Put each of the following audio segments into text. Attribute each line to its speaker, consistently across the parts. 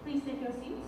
Speaker 1: Please take your seats.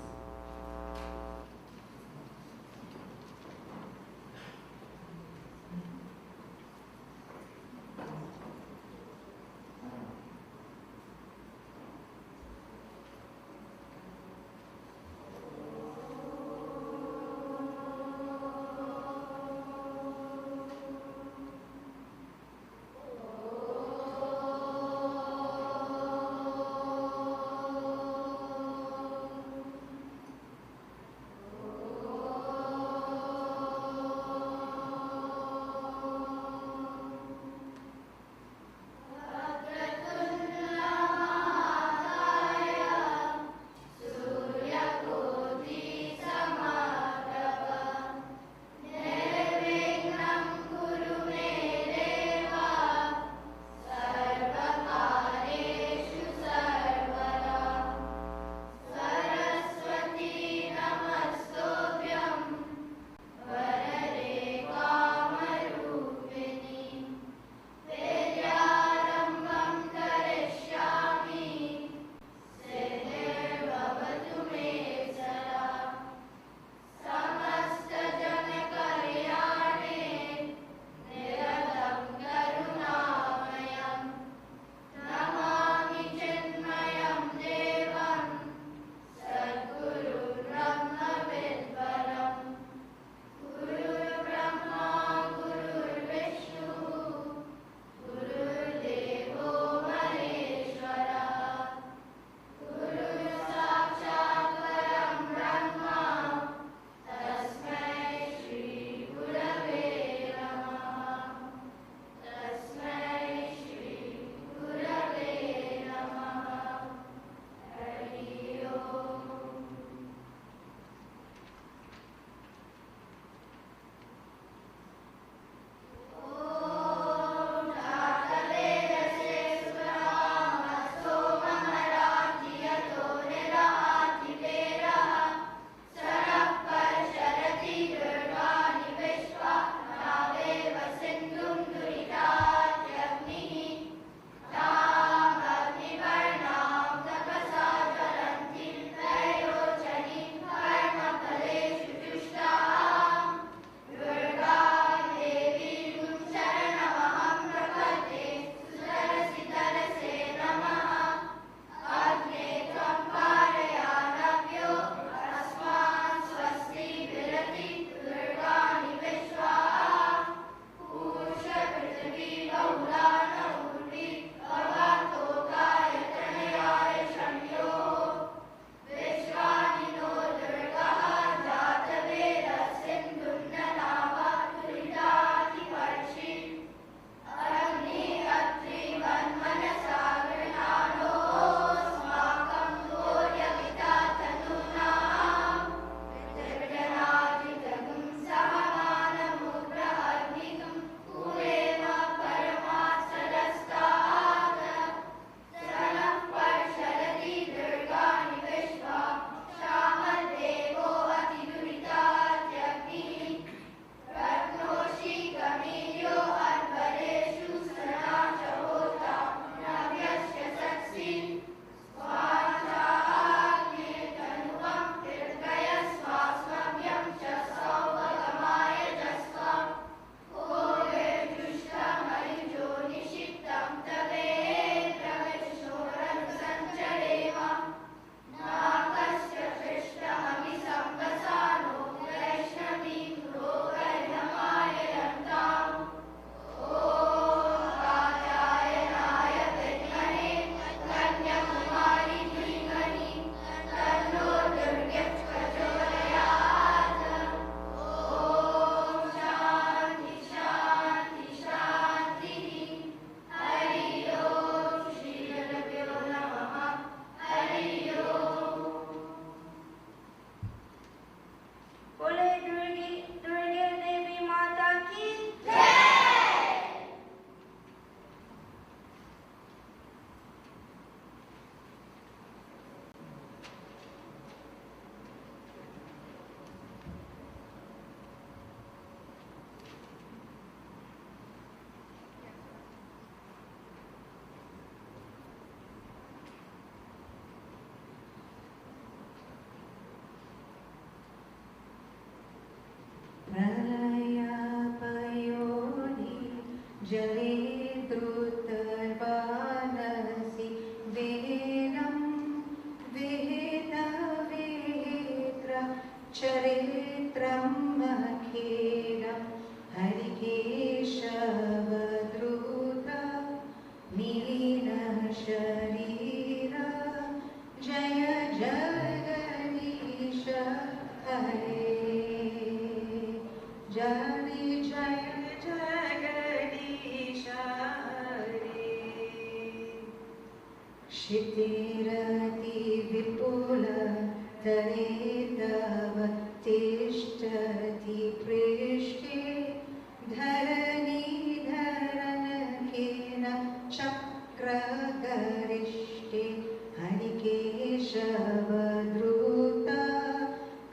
Speaker 2: केशवद्रुता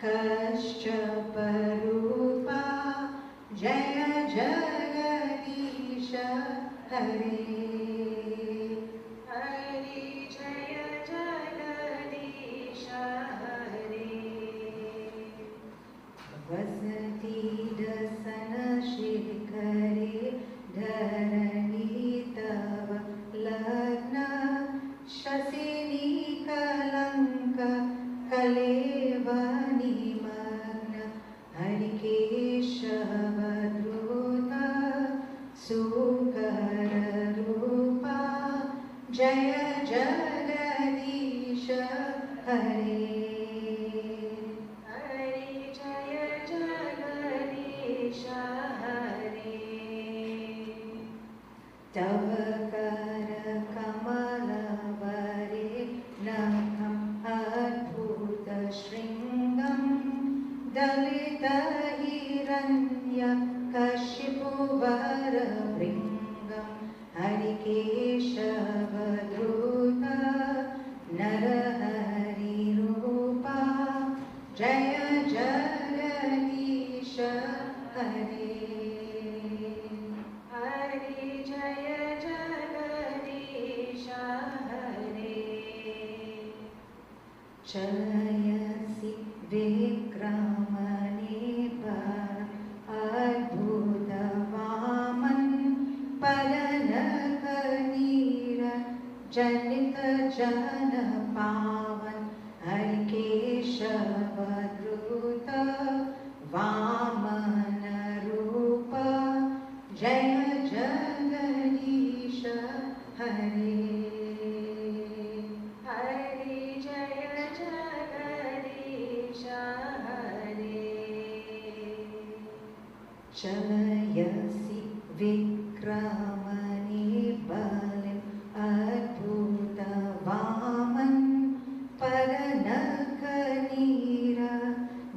Speaker 2: कश्यपरूपा जय जगदीश हरे हरे जय जगदीश हरे वसति दसन शिखरे धरणी तव लग्न शशिनी कलंक कलेव निमग्न हरिकेशवद्रुता सुकर रूपा जय जगदीश हरे हरे जय जगदीश हरे तव कर कमल वरे नखम् अद्भुत शृङ्गं दलित हिरण्य कशिपुवर भृङ्गं हरिकेशवद्रुता नरहरिरूपा जय जगदीश हरे हरे जय जगदीश हरे चलयसि विक्रमणे अद्भुत वामन पलनकनीर जनित जन पावन हरिकेशवद्रुता वामन रूप जय जगदीश हरे हरे जय जगदीश हरे चलयसि विक्रमणे बलिम् अद्भुत वामन परनखनीर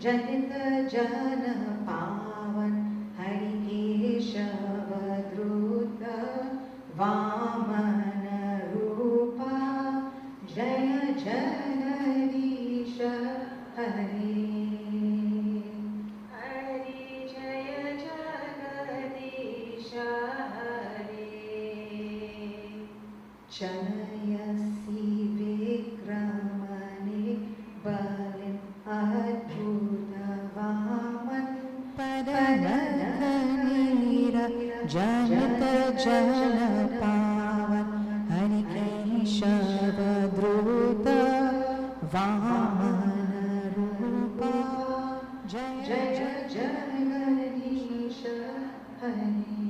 Speaker 2: जनित जन पावन हरिकेशवद्रुता वामन रूपा जय जगदीश हरे हरे जय जगदीश हरे चलयसि विक्रमणे बलिम् अद्भुत वामन परनखनीर जनित जन पावन हरिकेशवद्रुता वामन रूपा जय जगदीश हरे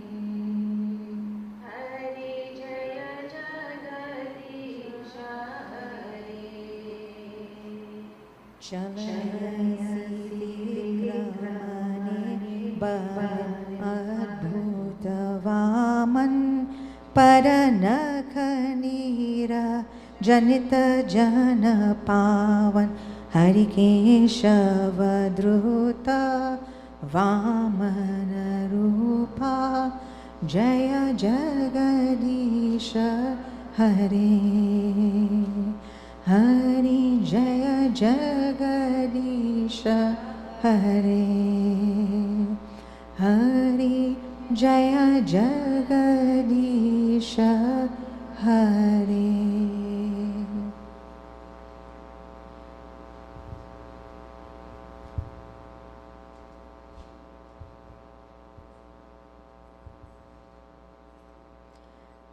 Speaker 2: हरे जय जगदीश हरे चलयसि विक्रमणे बलिम् अद्भुत वामन परनखनीर जनित जन पावन हरिकेशवद्रुता वामन रूपा जय जगदीश हरे हरि जय जगदीश हरे हरि जय जगदीश हरे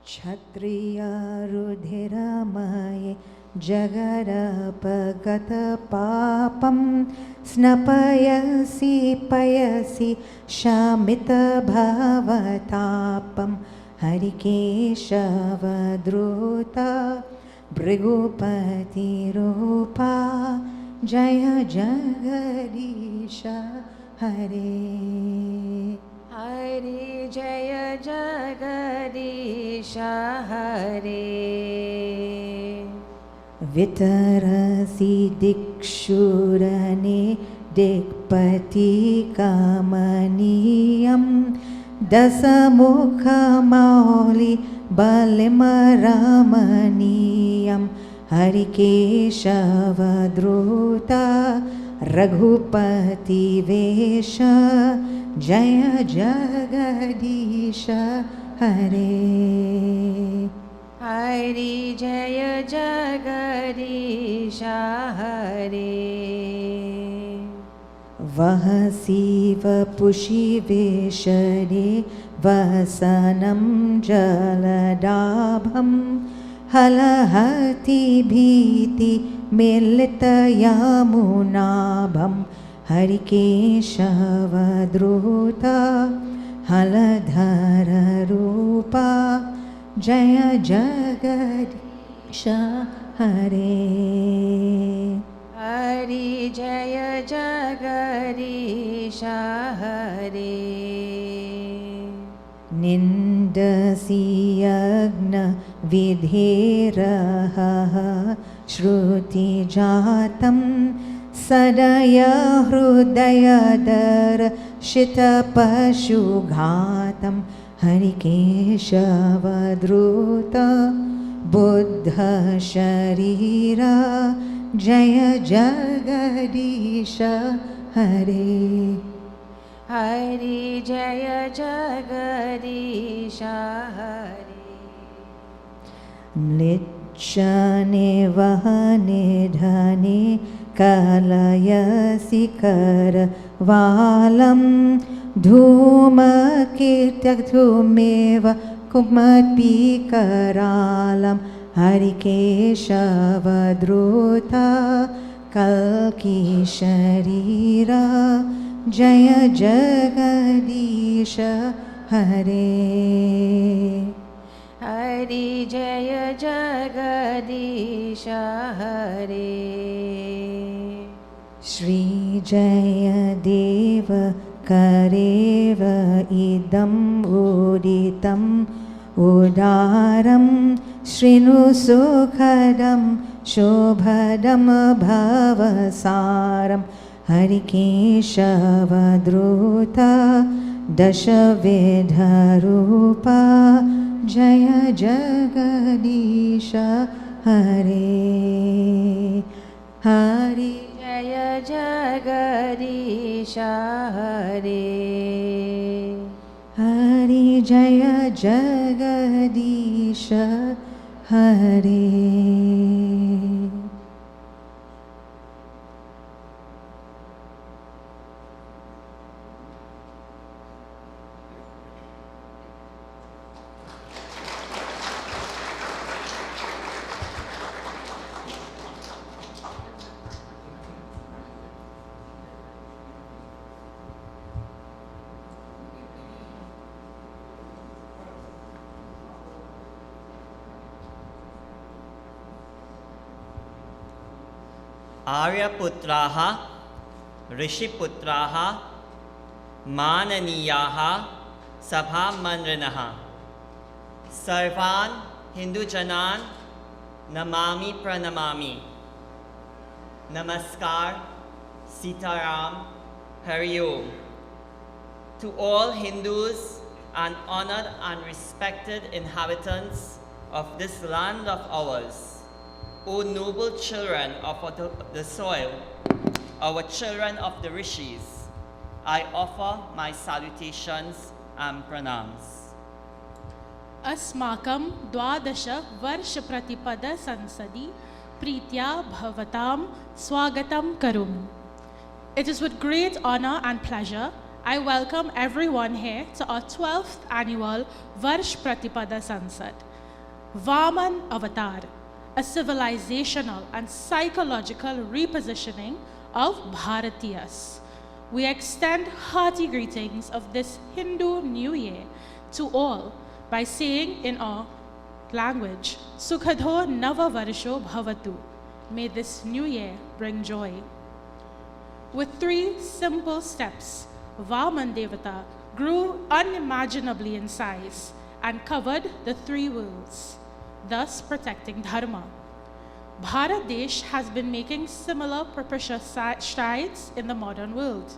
Speaker 2: क्षत्रिय रुधिरमये जगरपगत पापं स्नपयसि पयसि शमित भवतापं हरिकेशवद्रुता भृगुपतिरूपा जय जगदीश हरे हरे जय जगदीश हरे वितरसि दिक्षुरने दिक्पति कमनीयं दशमुखमौलि बलिमरमणीयं हरिकेशवद्रुता रघुपतिवेश जय जगदीश हरे हरि जय जगदीश हरे वह शिव पुषिवेशरे वसनं जलडाभं हलहति भीति मिलितयमुनाभं हरिकेशवद्रुता हलधररूपा जय जगदीश हरे हरि जय जगदीश हरे निन्दसि यज्ञ विधेरहः श्रुतिजातं सदय हृदयदर्शितपशुघातं हरिकेशवद्रुता बुद्धशरीरा जय जगदीश हरे हरि जय जगदीश हरे म्लिच्छने वहने धने कलयसि करवालं धूमकीर्त्यधूमेव कुमत्पिकरालं हरिकेशवद्रुता कल्की शरीरा जय जगदीश हरे हरि जय जगदीश हरे श्री जय देव करेव इदम् उदितम् उदारं शृणु सुखदं शोभदं भवसारं हरिकेशवद्रुता दशविधरूपा जय जगदीश हरे हरि जय जगदीश हरे हरि जय जगदीश हरे
Speaker 3: आर्यपुत्राः ऋषिपुत्राः माननीयाः सभामन्त्रिणः सर्वान् हिन्दुजनान् नमामि प्रणमामि नमस्कार सीताराम हरि ओम to all Hindus and honored and respected inhabitants of this land of ours. O noble children of the soil, our children of the rishis, I offer my salutations and pranams.
Speaker 1: अस्माकं द्वादश वर्ष प्रतिपद संसदि प्रीत्या भवतां स्वागतं करोमि. It is with great honor and pleasure I welcome everyone here to our 12th annual Varsha Pratipada Sansad. Vāman Avatar, a civilisational and psychological repositioning of Bharateeyas. We extend hearty greetings of this Hindu New Year to all by saying in our language, Sukhadho Nava Varsho Bhavatu. May this new year bring joy. With 3 simple steps, Vāman Devta grew unimaginably in size and covered the 3 worlds, thus protecting Dharma. Bharat Desh has been making similar propitious strides in the modern world.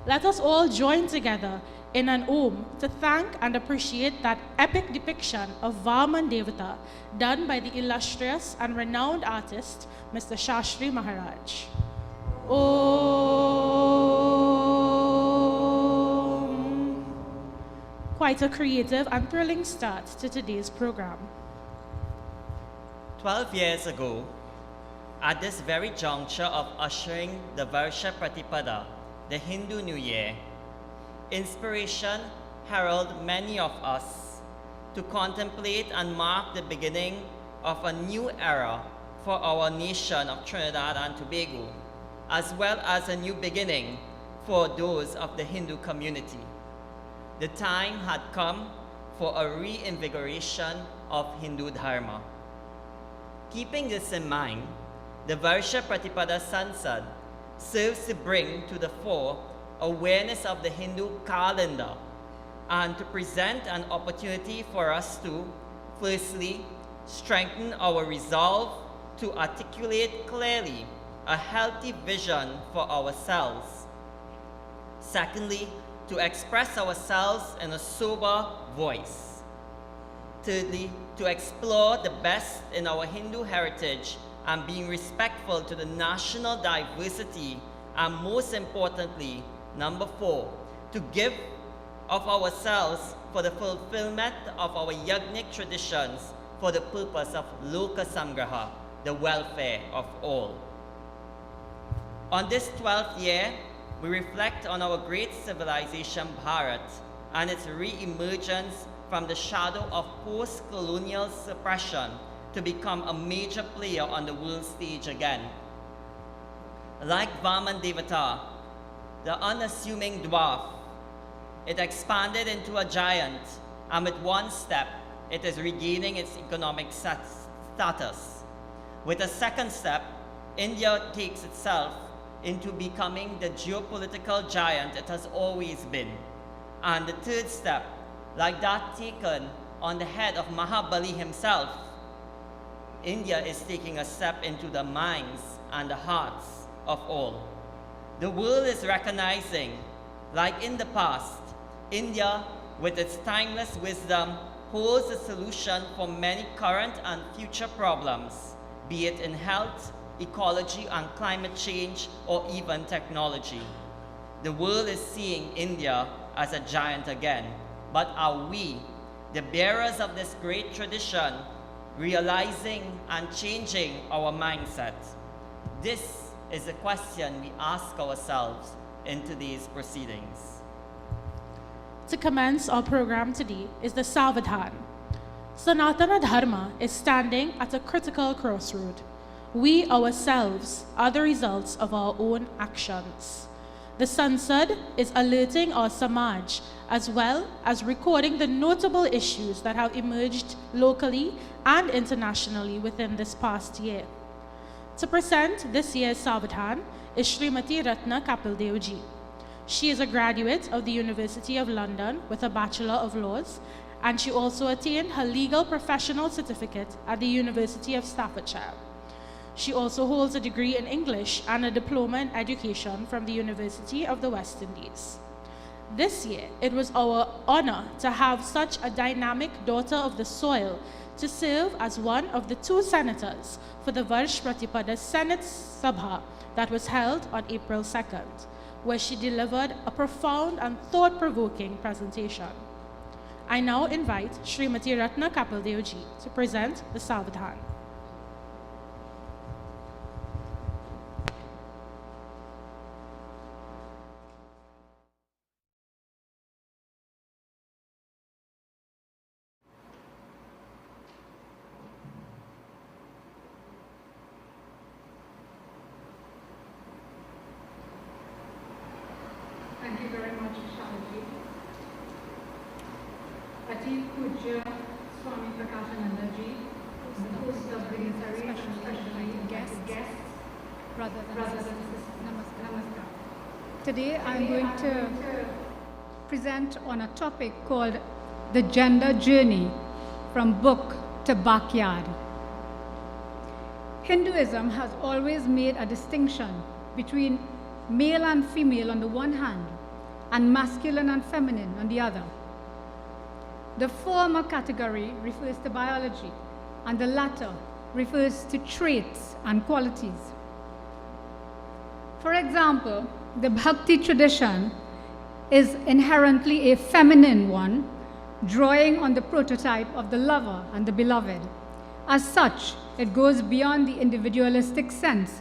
Speaker 1: Let us all join together in an Om to thank and appreciate that epic depiction of Vāman Devta done by the illustrious and renowned artist, Mr. Shastri Maharaj. Om. Quite a creative and thrilling start to today's program.
Speaker 3: 12 years ago, at this very juncture of ushering the Varsha Pratipada, the Hindu New Year, inspiration heralded many of us to contemplate and mark the beginning of a new era for our nation of Trinidad and Tobago, as well as a new beginning for those of the Hindu community. The time had come for a reinvigoration of Hindu Dharma. Keeping this in mind, the Varsha Pratipada Sansad serves to bring to the fore awareness of the Hindu calendar and to present an opportunity for us to, firstly, strengthen our resolve to articulate clearly a healthy vision for ourselves. Secondly, to express ourselves in a sober voice. Thirdly, to explore the best in our Hindu heritage and being respectful to the national diversity, and most importantly, number 4, to give of ourselves for the fulfillment of our yajnic traditions for the purpose of loka samgraha, the welfare of all. On this 12th year, we reflect on our great civilization Bharat and its re-emergence from the shadow of post-colonial suppression to become a major player on the world stage again. Like Vāman Devta, the unassuming dwarf, it expanded into a giant, and with one step, it is regaining its economic status. With a second step, India takes itself into becoming the geopolitical giant it has always been. And the third step, like that taken on the head of Mahabali himself, India is taking a step into the minds and the hearts of all. The world is recognizing, like in the past, India, with its timeless wisdom, holds the solution for many current and future problems, be it in health, ecology and climate change, or even technology. The world is seeing India as a giant again, but are we, the bearers of this great tradition, realizing and changing our mindset? This is the question we ask ourselves in today's proceedings.
Speaker 1: To commence our program today is the Savadhan. Sanātana Dharma is standing at a critical crossroad. We ourselves are the results of our own actions. The Sansad is alerting our Samaj as well as recording the notable issues that have emerged locally and internationally within this past year. To present this year's Savadhan is Srimati Ratna Kapildevji. She is a graduate of the University of London with a Bachelor of Laws, and she also attained her legal professional certificate at the University of Staffordshire. She also holds a degree in English and a diploma in education from the University of the West Indies. This year, it was our honor to have such a dynamic daughter of the soil to serve as one of the 2 senators for the Varsha Pratipada Senate Sabha that was held on April 2nd, where she delivered a profound and thought-provoking presentation. I now invite Srimati Ratna Kapildevji to present the Savadhan.
Speaker 4: Thank you very much, Shalaji. Pūjya Swāmī Prakāshānandaji, the host of the dignitaries and especially guests, brothers and sisters. Namaskar.
Speaker 5: Today I'm going to present on a topic called The Gender Journey from Book to Backyard. Hinduism has always made a distinction between male and female on the one hand, and masculine and feminine on the other. The former category refers to biology, and the latter refers to traits and qualities. For example, the Bhakti tradition is inherently a feminine one, drawing on the prototype of the lover and the beloved. As such, it goes beyond the individualistic sense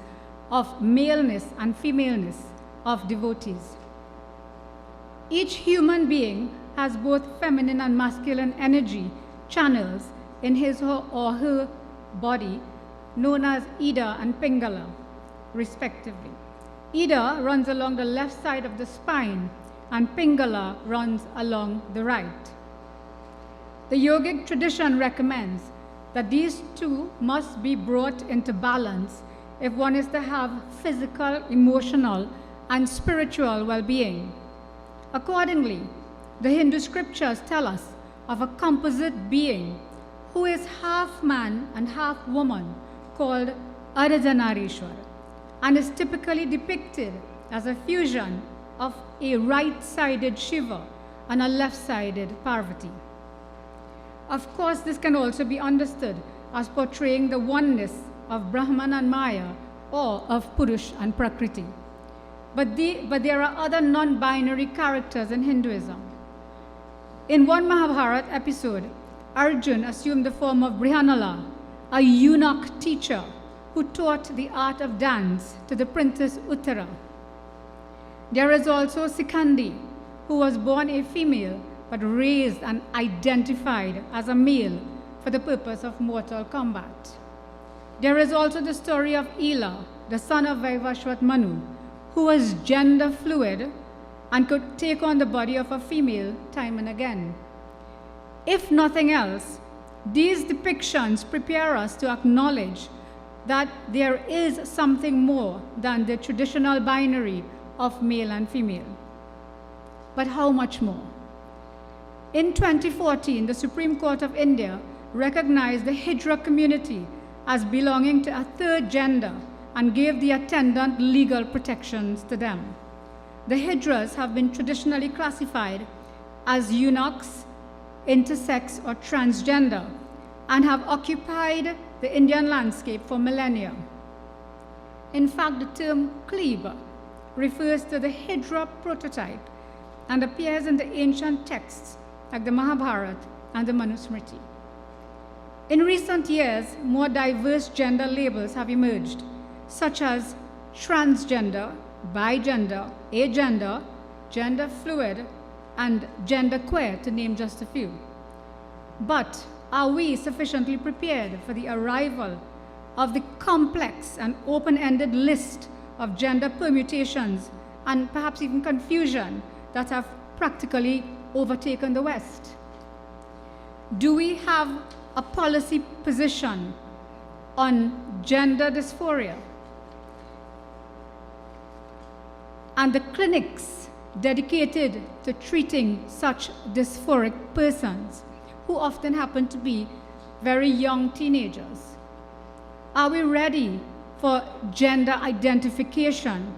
Speaker 5: of maleness and femaleness of devotees. Each human being has both feminine and masculine energy channels in his or her body, known as Ida and Pingala, respectively. Ida runs along the left side of the spine, and Pingala runs along the right. The yogic tradition recommends that these two must be brought into balance if one is to have physical, emotional, and spiritual well-being. Accordingly, the Hindu scriptures tell us of a composite being who is half man and half woman called Ardhanarishwar, and is typically depicted as a fusion of a right-sided Shiva and a left-sided Parvati. Of course, this can also be understood as portraying the oneness of Brahman and Maya, or of Purush and Prakriti. But there are other non-binary characters in Hinduism. In one Mahabharata episode, Arjuna assumed the form of Brihanala, a eunuch teacher who taught the art of dance to the princess Uttara. There is also Sikandi, who was born a female but raised and identified as a male for the purpose of mortal combat. There is also the story of Ela, the son of Vaivashvat Manu, who was gender fluid and could take on the body of a female time and again. If nothing else, these depictions prepare us to acknowledge that there is something more than the traditional binary of male and female. But how much more? In 2014, the Supreme Court of India recognized the Hijra community as belonging to a third gender and gave the attendant legal protections to them. The Hijras have been traditionally classified as eunuchs, intersex, or transgender, and have occupied the Indian landscape for millennia. In fact, the term kleba refers to the Hijra prototype and appears in the ancient texts like the Mahabharata and the Manusmriti. In recent years, more diverse gender labels have emerged, such as transgender, bigender, agender, gender fluid, and genderqueer, to name just a few. But are we sufficiently prepared for the arrival of the complex and open-ended list of gender permutations and perhaps even confusion that have practically overtaken the West? Do we have a policy position on gender dysphoria? And the clinics dedicated to treating such dysphoric persons, who often happen to be very young teenagers? Are we ready for gender identification,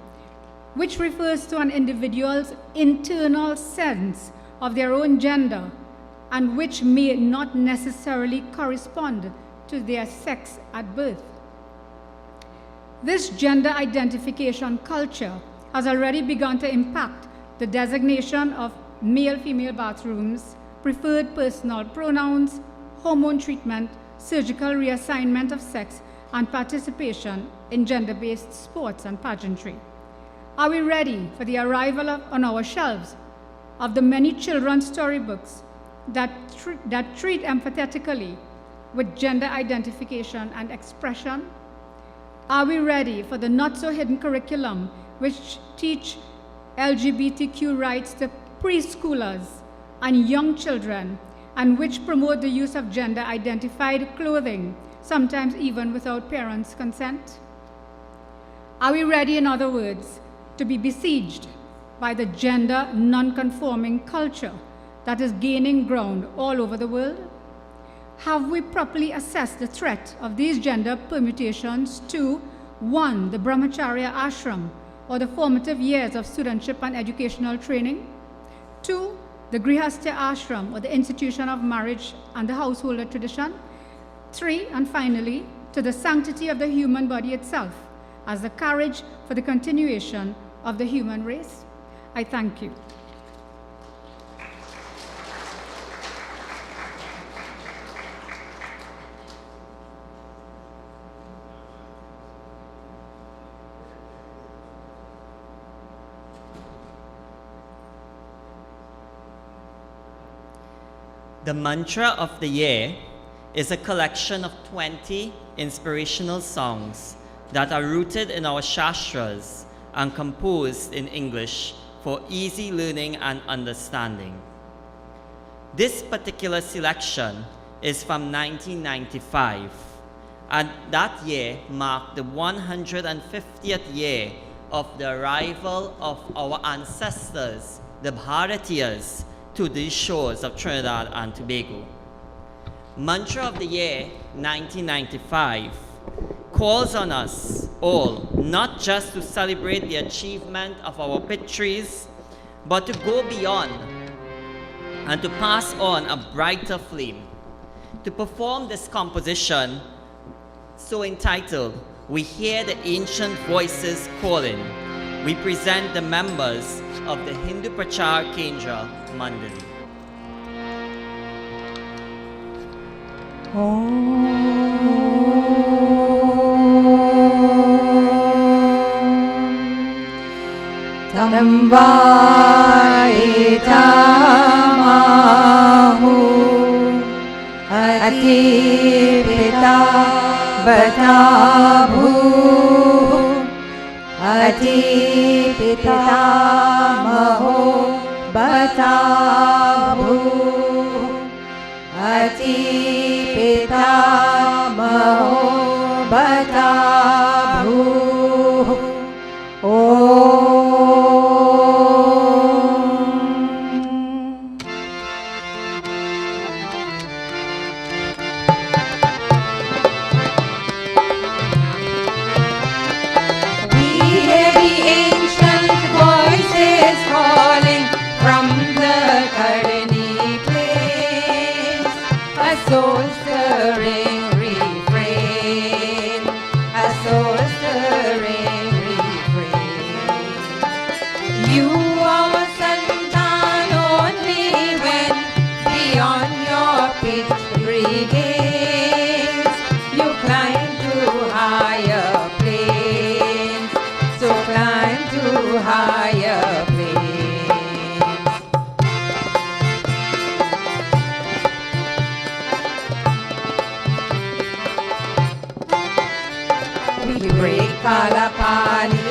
Speaker 5: which refers to an individual's internal sense of their own gender and which may not necessarily correspond to their sex at birth? This gender identification culture has already begun to impact the designation of male-female bathrooms, preferred personal pronouns, hormone treatment, surgical reassignment of sex, and participation in gender-based sports and pageantry. Are we ready for the arrival on our shelves of the many children's storybooks that treat empathetically with gender identification and expression? Are we ready for the not-so-hidden curriculum which teach LGBTQ rights to preschoolers and young children, and which promote the use of gender-identified clothing, sometimes even without parents' consent? Are we ready, in other words, to be besieged by the gender non-conforming culture that is gaining ground all over the world? Have we properly assessed the threat of these gender permutations to, 1, the brahmacharya ashram, or the formative years of studentship and educational training? 2, the Grihastha Ashram, or the institution of marriage and the householder tradition. 3, and finally, to the sanctity of the human body itself, as the courage for the continuation of the human race. I thank you.
Speaker 3: The mantra of the year is a collection of 20 inspirational songs that are rooted in our Shastras and composed in English for easy learning and understanding. This particular selection is from 1995, and that year marked the 150th year of the arrival of our ancestors, the Bharateeyas, to these shores of Trinidad and Tobago. Mantra of the year 1995 calls on us all not just to celebrate the achievement of our victories, but to go beyond and to pass on a brighter flame. To perform this composition, so entitled, We Hear the Ancient Voices Calling, we present the members of the Hindu Prachar Kendra Mandali.
Speaker 2: Tamvaitamahu Atipita Batabhu Atipita Maho Batabhu Atipita Maho Batabhu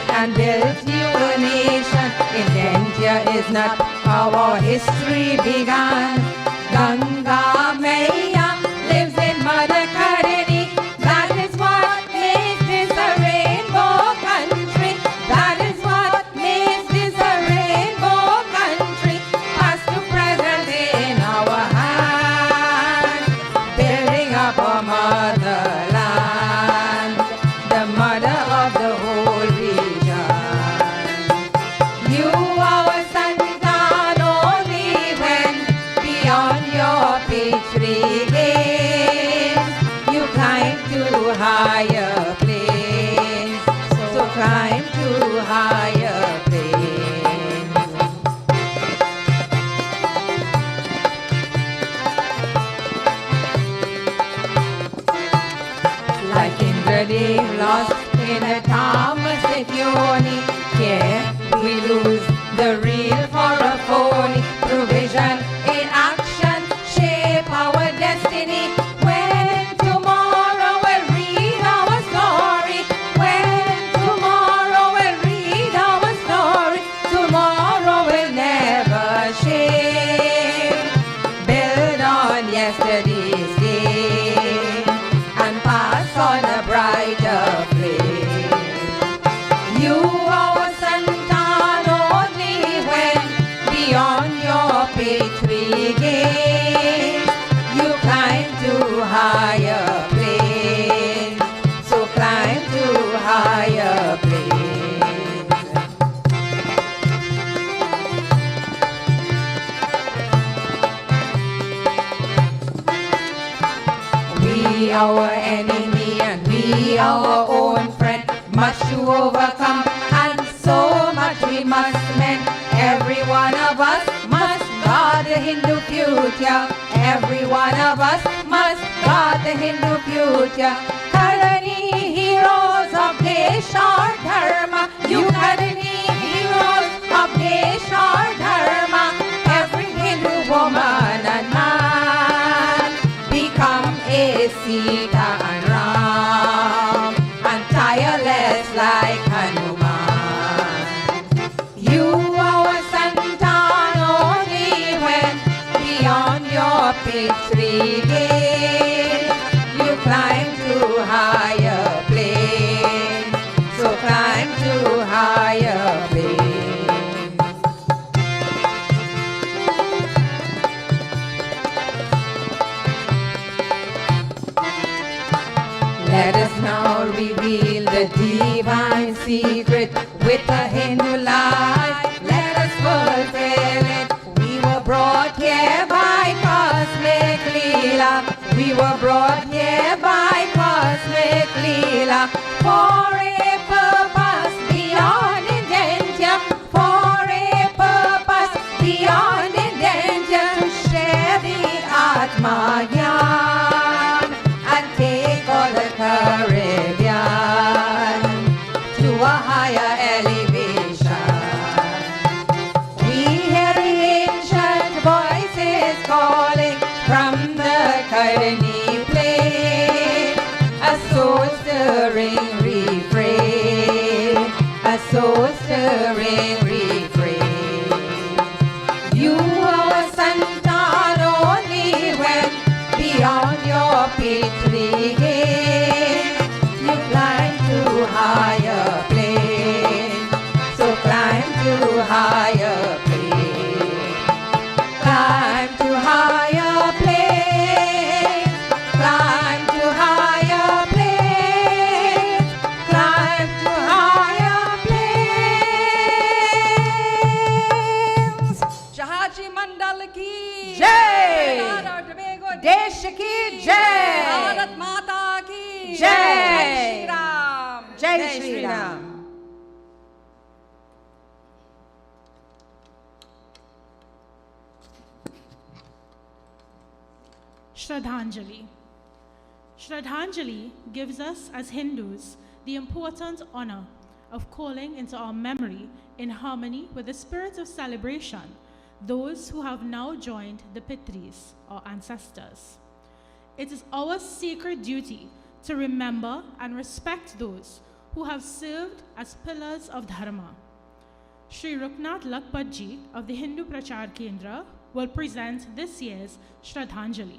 Speaker 6: And built you a nation. India is not how our history began. Ganga Maya lives in Mother Karini. That is what makes this a rainbow country. That is what makes this a rainbow country. Past to present in our hand, building up our motherland, the mother of the whole region. You are a Santan only when beyond your Petri games you climb to higher planes. So climb to higher planes. Like Indradev lost in a Tamastic yoni, here we lose the real for a phony. Through vision in action, shape our destiny. When tomorrow will read our story. When tomorrow will read our story. Tomorrow will never shame. Build on yesterday's game and pass on a brighter flame. You are a Santan only when beyond our enemy and we our own friend. Much to overcome and so much we must mend. Every one of us must guard the Hindu future. Every one of us must guard the Hindu future. Karani heroes of Desha Dharma. Yugābdi heroes of Desha Dharma. Every Hindu woman and man become a Sita and Ram and tireless like Hanuman. You our Santan only when beyond your pitri gate you climb to higher planes. So climb to higher planes. Let us now reveal the divine secret with the Hindu life. Let us fulfill it. We were brought here by cosmic Leela. We were brought here by cosmic Leela for a purpose beyond intention. For a purpose beyond intention to share the Atma Gyan and take all the Caribbean to a higher elevation. We hear the ancient voices calling from the Karni plain, a soul-stirring refrain, a soul-stirring refrain. You are Santan only when beyond your pitri gate you climb to higher plane. So climb to higher plane. Climb to higher plane. Climb to higher plane. Climb to higher planes. Shahaji Mandal ki Jai. Desh ki Jai. Bharat Mata ki Jai. Jai Shri Ram. Jai Shri Ram.
Speaker 1: Shraddhanjali. Shraddhanjali gives us as Hindus the important honor of calling into our memory, in harmony with the spirit of celebration, those who have now joined the Pitris, or ancestors. It is our sacred duty to remember and respect those who have served as pillars of Dharma. Sri Ruknath Lakpatji of the Hindu Prachar Kendra will present this year's Shraddhanjali.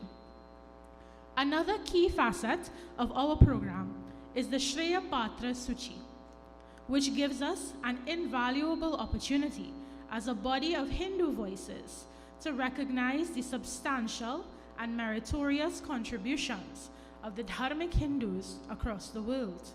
Speaker 1: Another key facet of our program is the Shreya Patra Suchi, which gives us an invaluable opportunity as a body of Hindu voices to recognize the substantial and meritorious contributions of the Dharmic Hindus across the world.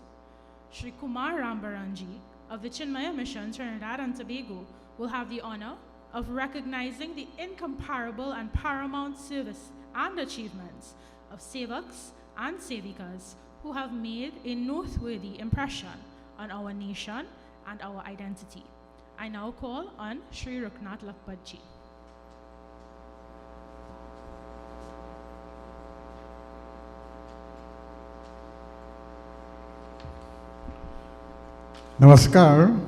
Speaker 1: Sri Kumar Rambaranji of the Chinmaya Mission, Trinidad and Tobago, will have the honor of recognizing the incomparable and paramount service and achievements of Sevaks and Sevikas who have made a noteworthy impression on our nation and our identity. I now call on Sri Ruknath Lakpatji.
Speaker 7: Namaskar.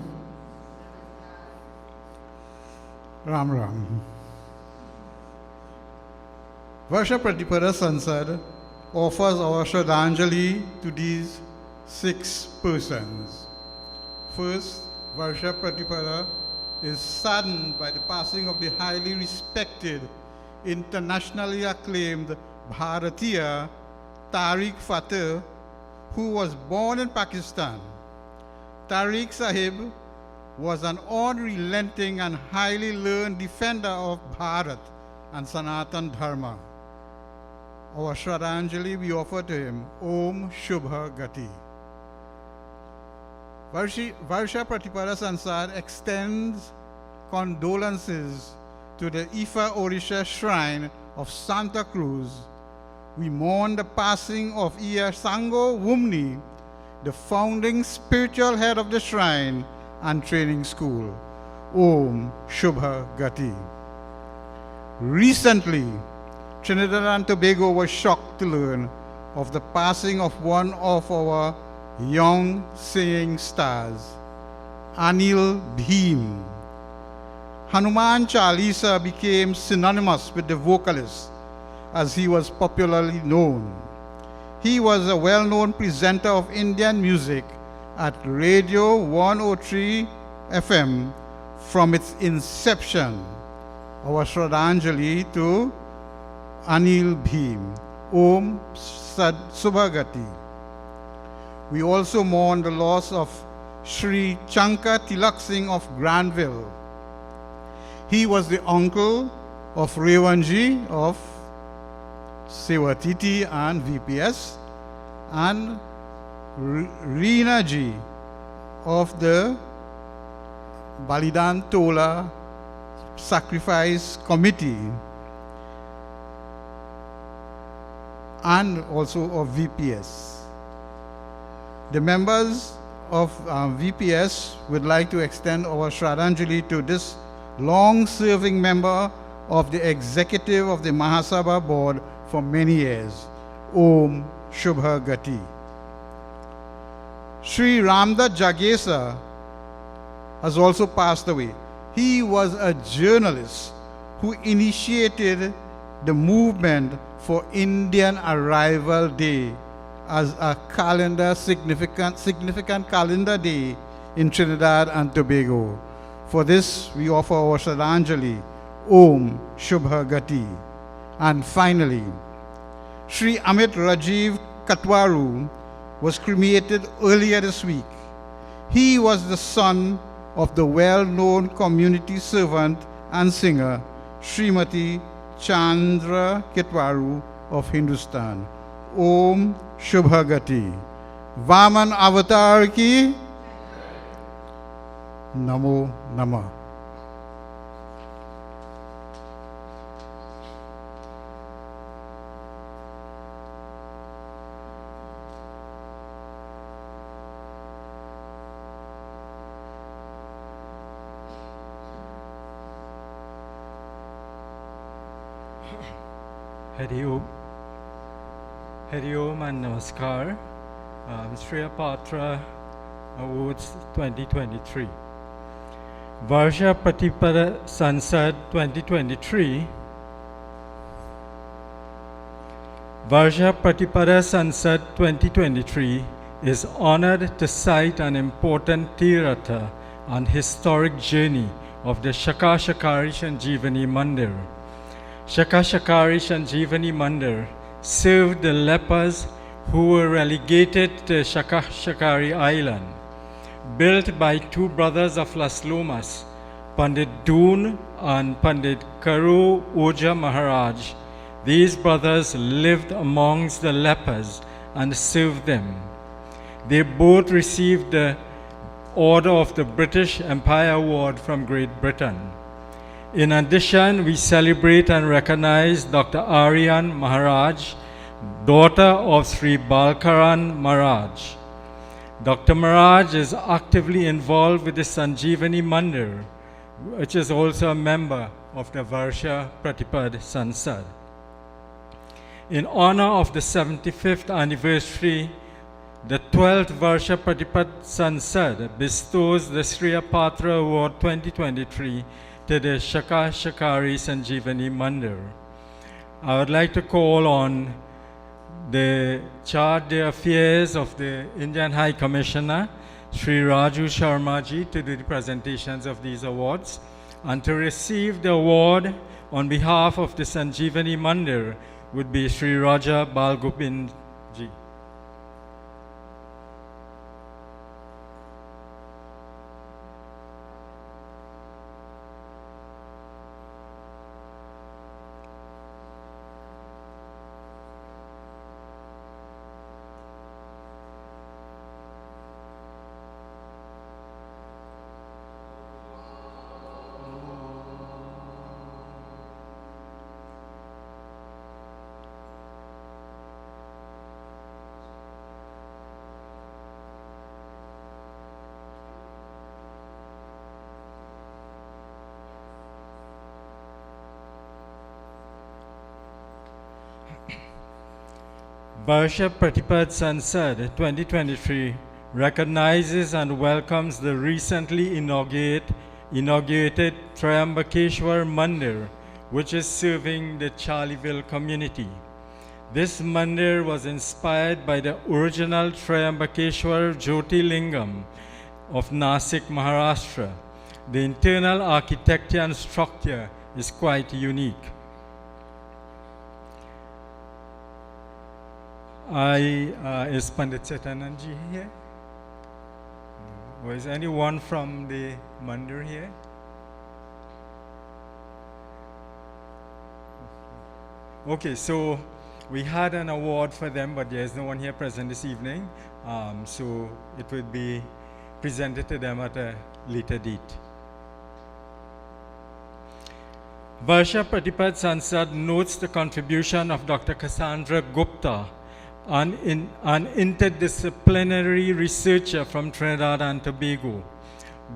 Speaker 7: Ram Ram. Varsha Pratipada Sansad offers our Shraddhanjali to these 6 persons. First, Varsha Pratipada is saddened by the passing of the highly respected, internationally acclaimed Bharateeya Tariq Fateh, who was born in Pakistan. Tariq Sahib was an unrelenting and highly learned defender of Bharat and Sanātana Dharma. Our Shraddhanjali we offer to him, Om Shubha Gati. Varsha Pratipada Sansad extends condolences to the Ifa Orisha Shrine of Santa Cruz, we mourn the passing of Sango Wumni, the founding spiritual head of the shrine and training school. Om Shubha Gati. Recently, Trinidad and Tobago was shocked to learn of the passing of one of our young singing stars, Anil Bhim. Hanuman Chalisa became synonymous with the vocalist, as he was popularly known. He was a well-known presenter of Indian music at Radio 103 FM from its inception. Our Shraddhanjali to Anil Bhim. Om Subhagati. We also mourn the loss of Sri Chanka Tilak Singh of Granville. He was the uncle of Revanji of Sewatiti and VPS, and Reena Ji of the Balidan Tola Sacrifice Committee, and also of VPS. The members of VPS would like to extend our Shraddhanjali to this long-serving member of the executive of the Mahasabha board for many years. Om Shubha Gati. Sri Ramdas Jagesa has also passed away. He was a journalist who initiated the movement for Indian Arrival Day as a significant calendar day in Trinidad and Tobago. For this, we offer our Shraddhanjali. Om Shubha Gati. And finally, Sri Amit Rajiv Katwaru was cremated earlier this week. He was the son of the well-known community servant and singer Srimati Chandra Katwaru of Hindustan. Om Shubha Gati. Vāman Avatar ki Namo Namah.
Speaker 8: Hari Om and Namaskar. Sriya Patra Awards 2023. Varsha Pratipada Sansad 2023. Varsha Pratipada Sansad 2023 is honored to cite an important tirtha and historic journey of the Shaka Shakari Sanjeevani Mandir. Shaka Shakari Sanjeevani Mandir served the lepers who were relegated to Shaka Shakari Island. Built by two brothers of Las Lomas, Pandit Doon and Pandit Karu Oja Maharaj, these brothers lived amongst the lepers and served them. They both received the Order of the British Empire Award from Great Britain. In addition, we celebrate and recognize Dr. Aryan Maharaj, daughter of Sri Balkaran Maharaj. Dr. Maharaj is actively involved with the Sanjeevani Mandir, which is also a member of the Varsha Pratipada Sansad. In honor of the 75th anniversary, the 12th Varsha Pratipada Sansad bestows the Sriya Patra Award 2023 to the Shaka Shakari Sanjeevani Mandir. I would like to call on the Charge d'Affaires of the Indian High Commissioner, Sri Raju Sharma ji, to do the presentations of these awards, and to receive the award on behalf of the Sanjeevani Mandir would be Sri Raja Balgobind ji. Varsha Pratipada Sansad 2023 recognizes and welcomes the recently inaugurated Triambakeshwar Mandir, which is serving the Charleville community. This mandir was inspired by the original Triambakeshwar Jyotirlingam of Nasik, Maharashtra. The internal architecture and structure is quite unique. Is Pandit Chaitanya here? Was anyone from the mandir here? Okay, so we had an award for them, but there is no one here present this evening. So it would be presented to them at a later date. Varsha Pratipada Sansad notes the contribution of Dr. Cassandra Gupta, an interdisciplinary researcher from Trinidad and Tobago.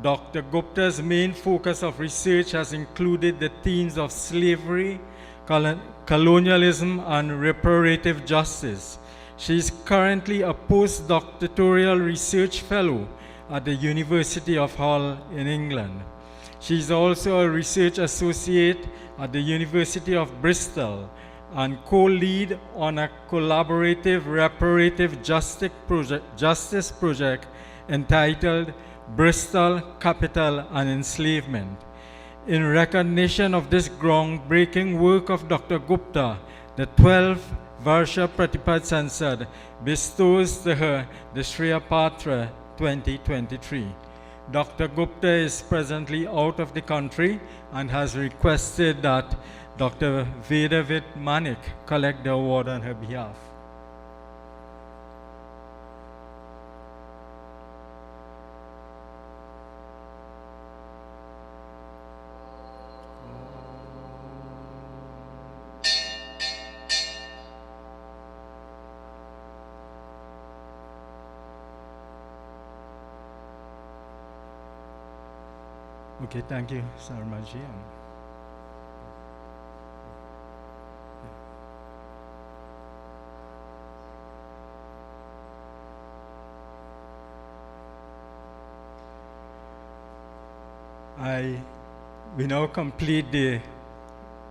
Speaker 8: Dr. Gupta's main focus of research has included the themes of slavery, colonialism, and reparative justice. She is currently a postdoctoral research fellow at the University of Hull in England. She is also a research associate at the University of Bristol and co-lead on a collaborative reparative justice project entitled Bristol, Capital and Enslavement. In recognition of this groundbreaking work of Dr. Gupta, the 12th Varsha Pratipada Sansad bestows to her the Shriya Patra 2023. Dr. Gupta is presently out of the country and has requested that Dr. Vedavit Manik collect the award on her behalf. Okay, thank you, Sarmaji. We now complete the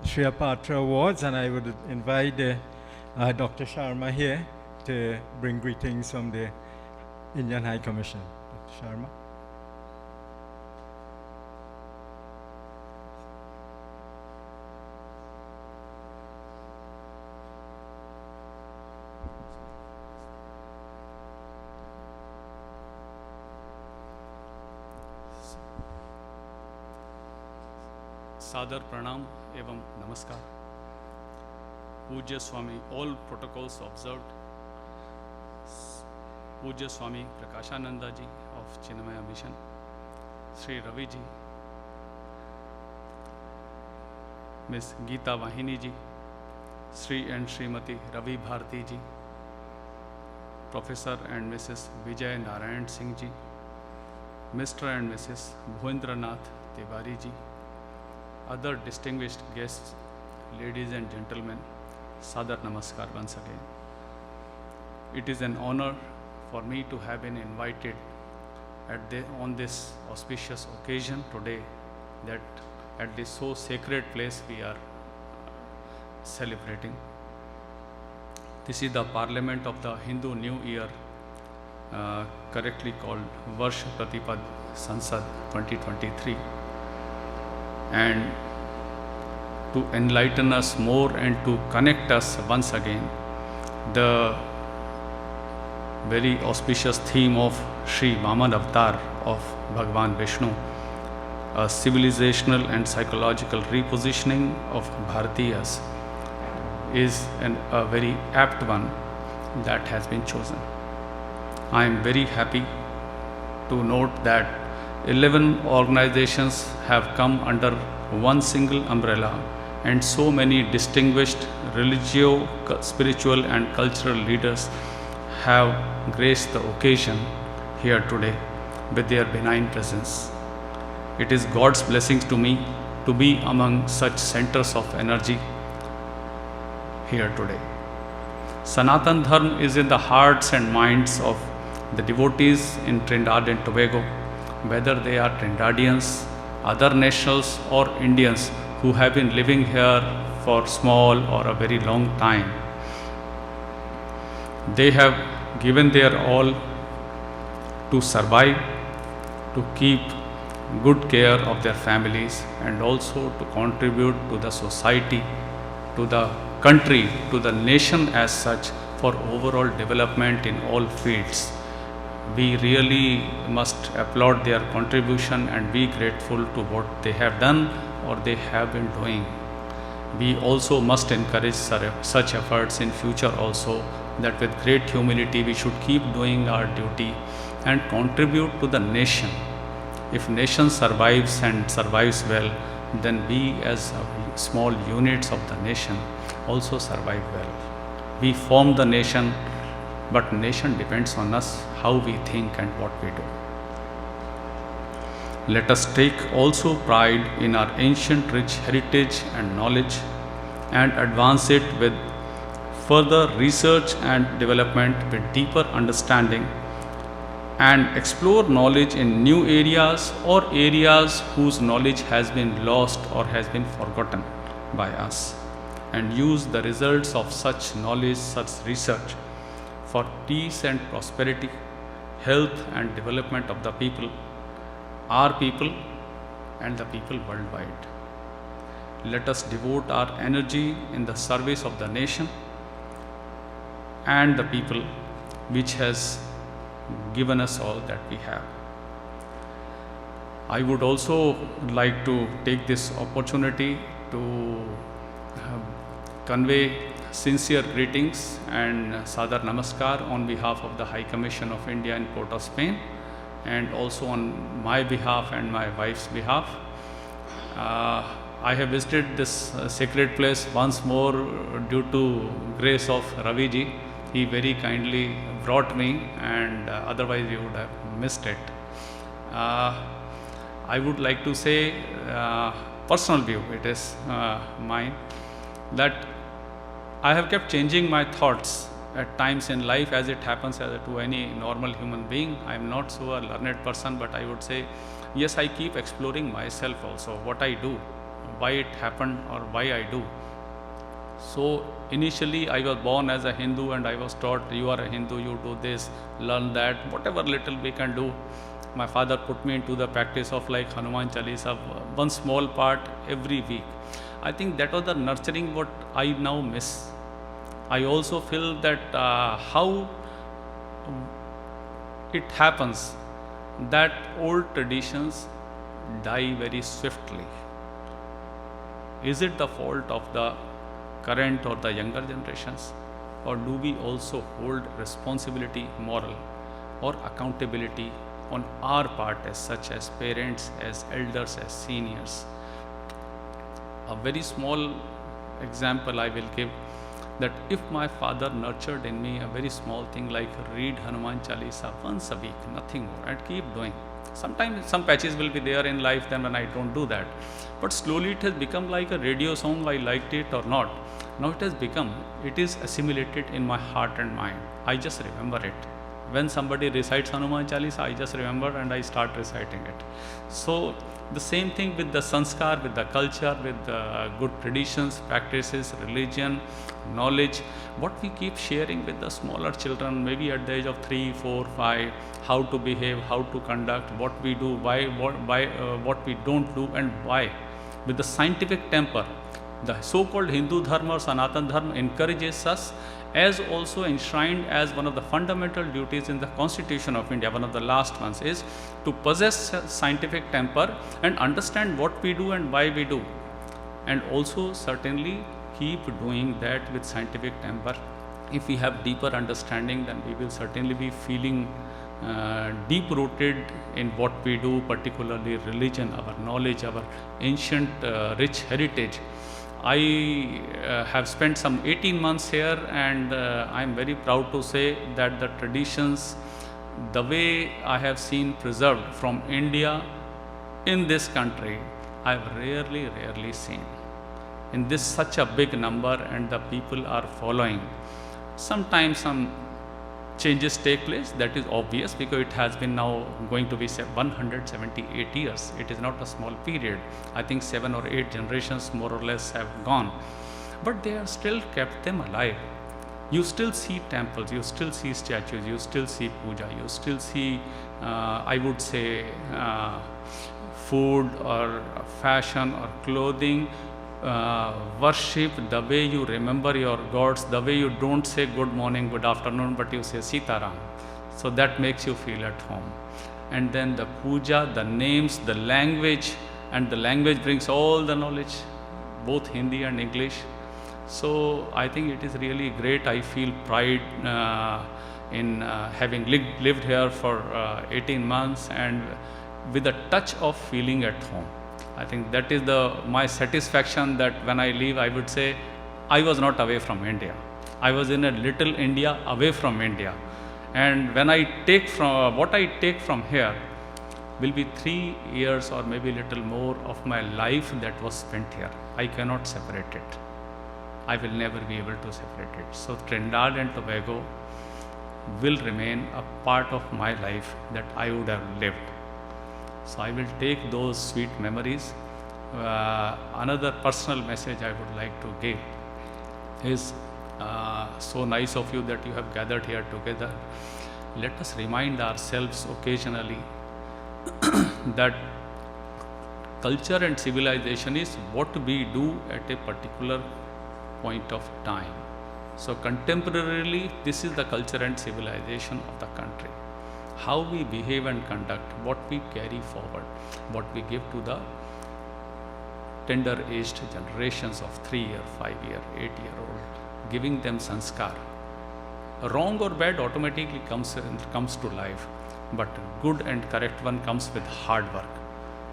Speaker 8: Shriya Patra Awards, and I would invite Dr. Sharma here to bring greetings from the Indian High Commission. Dr. Sharma.
Speaker 9: Sadar Pranam evam Namaskar. Pūjya Swāmī, all protocols observed. Pūjya Swāmī Prakāshānandaji of Chinnamaya Mission, Sri Raviji, Miss Geeta Vahini ji, Sri and Srimati Ravi Bharati ji, Professor and Mrs. Vijay Narayan Singh ji, Mr. and Mrs. Bhuendranath Tiwari ji, other distinguished guests, ladies and gentlemen, Sādaram Namaskār once again. It is an honor for me to have been invited on this auspicious occasion today, that at this so sacred place we are celebrating. This is the Parliament of the Hindu New Year, correctly called Varsha Pratipada Sansad 2023. And to enlighten us more and to connect us once again, the very auspicious theme of Sri Vāman Avatar of Bhagwan Viṣṇu, a civilisational and psychological repositioning of Bharateeyas, is a very apt one that has been chosen. I am very happy to note that 11 organizations have come under one single umbrella, and so many distinguished religio, spiritual and cultural leaders have graced the occasion here today with their benign presence. It is God's blessings to me to be among such centers of energy here today. Sanātana Dharma is in the hearts and minds of the devotees in Trinidad and Tobago, whether they are Trinidadians, other nationals or Indians who have been living here for small or a very long time. They have given their all to survive, to keep good care of their families, and also to contribute to the society, to the country, to the nation as such, for overall development in all fields. We really must applaud their contribution and be grateful to what they have done or they have been doing. We also must encourage such efforts in future also, that with great humility we should keep doing our duty and contribute to the nation. If nation survives and survives well, then we as small units of the nation also survive well. We form the nation, but nation depends on us, how we think and what we do. Let us take also pride in our ancient rich heritage and knowledge and advance it with further research and development with deeper understanding, and explore knowledge in new areas or areas whose knowledge has been lost or has been forgotten by us, and use the results of such knowledge, such research for peace and prosperity, health and development of the people, our people and the people worldwide. Let us devote our energy in the service of the nation and the people which has given us all that we have. I would also like to take this opportunity to convey sincere greetings and Sādaram Namaskār on behalf of the High Commission of India in Port of Spain, and also on my behalf and my wife's behalf. I have visited this sacred place once more due to grace of Raviji. He very kindly brought me, and otherwise you would have missed it. I would like to say, personal view, it is mine, that I have kept changing my thoughts at times in life, as it happens to any normal human being. I am not so a learned person, but I would say, yes, I keep exploring myself also, what I do, why it happened or why I do. So initially I was born as a Hindu and I was taught, you are a Hindu, you do this, learn that, whatever little we can do. My father put me into the practice of like Hanuman Chalisa, one small part every week. I think that was the nurturing what I now miss. I also feel that how it happens that old traditions die very swiftly. Is it the fault of the current or the younger generations, or do we also hold responsibility, moral or accountability on our part as such, as parents, as elders, as seniors? A very small example I will give, that if my father nurtured in me a very small thing like read Hanuman Chalisa once a week, nothing more, and keep doing. Sometimes some patches will be there in life then when I don't do that, but slowly it has become like a radio song, I liked it or not. Now it has become, it is assimilated in my heart and mind. I just remember it. When somebody recites Hanuman Chalisa, I just remember and I start reciting it. So the same thing with the sanskar, with the culture, with the good traditions, practices, religion, knowledge, what we keep sharing with the smaller children, maybe at the age of 3, 4, 5, how to behave, how to conduct, what we do, why, what we don't do and why. With the scientific temper, the so-called Hindu Dharma or Sanātana Dharma encourages us, as also enshrined as one of the fundamental duties in the Constitution of India, one of the last ones, is to possess scientific temper and understand what we do and why we do, and also certainly keep doing that with scientific temper. If we have deeper understanding, then we will certainly be feeling deep rooted in what we do, particularly religion, our knowledge, our ancient rich heritage. I have spent some 18 months here, and I am very proud to say that the traditions, the way I have seen preserved from India in this country, I have rarely seen in this such a big number, and the people are following. Sometimes some changes take place. That is obvious because it has been now going to be 178 years. It is not a small period. I think 7 or 8 generations more or less have gone. But they have still kept them alive. You still see temples, you still see statues, you still see puja, you still see, I would say, food or fashion or clothing, worship, the way you remember your gods, the way you don't say good morning, good afternoon, but you say Sīdaram. So that makes you feel at home. And then the puja, the names, the language, and the language brings all the knowledge, both Hindi and English. So I think it is really great. I feel pride in having lived here for 18 months and with a touch of feeling at home. I think that is my satisfaction, that when I leave, I would say I was not away from India. I was in a little India away from India. And when I take from what I take from here will be 3 years or maybe a little more of my life that was spent here. I cannot separate it. I will never be able to separate it. So Trinidad and Tobago will remain a part of my life that I would have lived. So I will take those sweet memories. Another personal message I would like to give is so nice of you that you have gathered here together. Let us remind ourselves occasionally that culture and civilization is what we do at a particular point of time. So contemporarily, this is the culture and civilization of the country. How we behave and conduct, what we carry forward, what we give to the tender-aged generations of 3-year, 5-year, 8-year-old, giving them sanskar. Wrong or bad automatically comes to life, but good and correct one comes with hard work.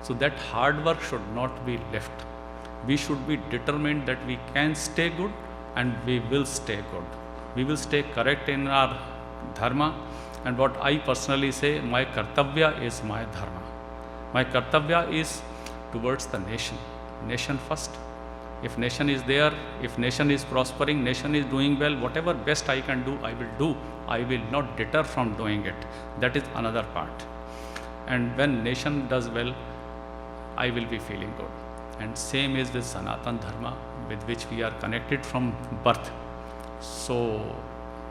Speaker 9: So that hard work should not be left. We should be determined that we can stay good and we will stay good. We will stay correct in our dharma, and what I personally say, my kartavya is my dharma. My kartavya is towards the nation. Nation first. If nation is there, if nation is prospering, nation is doing well, whatever best I can do, I will do. I will not deter from doing it. That is another part. And when nation does well, I will be feeling good. And same is with Sanātana Dharma, with which we are connected from birth. So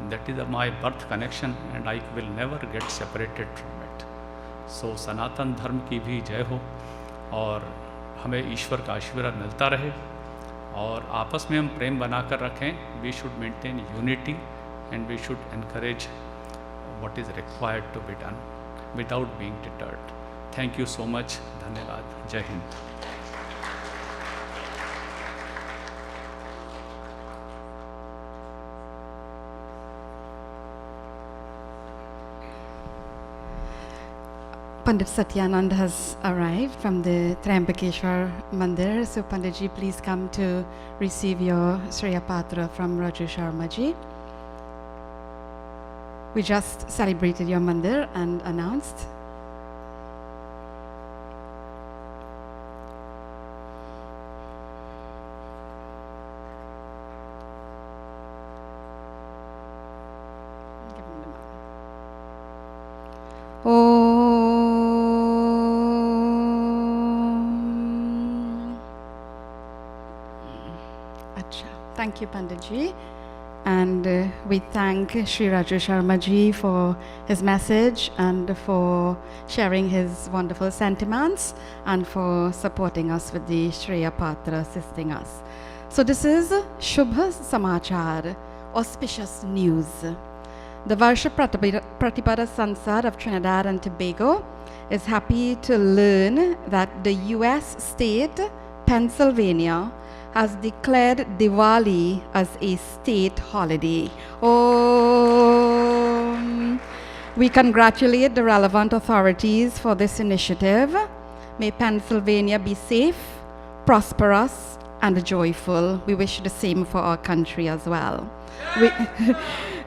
Speaker 9: that is my birth connection, and I will never get separated from it. So Sanātana Dharma की भी जय हो, और हमें ईश्वर का आशीर्वाद मिलता रहे, और आपस में हम प्रेम बनाकर रखें. We should maintain unity and we should encourage what is required to be done without being deterred. Thank you so much. धन्यवाद. जय Hind.
Speaker 2: Pandit Satyanand has arrived from the Triambakeshwar Mandir. So Panditji, please come to receive your Shreya Patra from Raju Sharmaji. We just celebrated your mandir and announced. Thank you, Panditji. And we thank Sri Raju Sharmaji for his message and for sharing his wonderful sentiments and for supporting us with the Shreya Patra, assisting us. So this is Shubha Samachar, auspicious news. The Varsha Pratipada Sansad of Trinidad and Tobago is happy to learn that the US state, Pennsylvania, has declared Diwali as a state holiday. We congratulate the relevant authorities for this initiative. May Pennsylvania be safe, prosperous, and joyful. We wish the same for our country as well.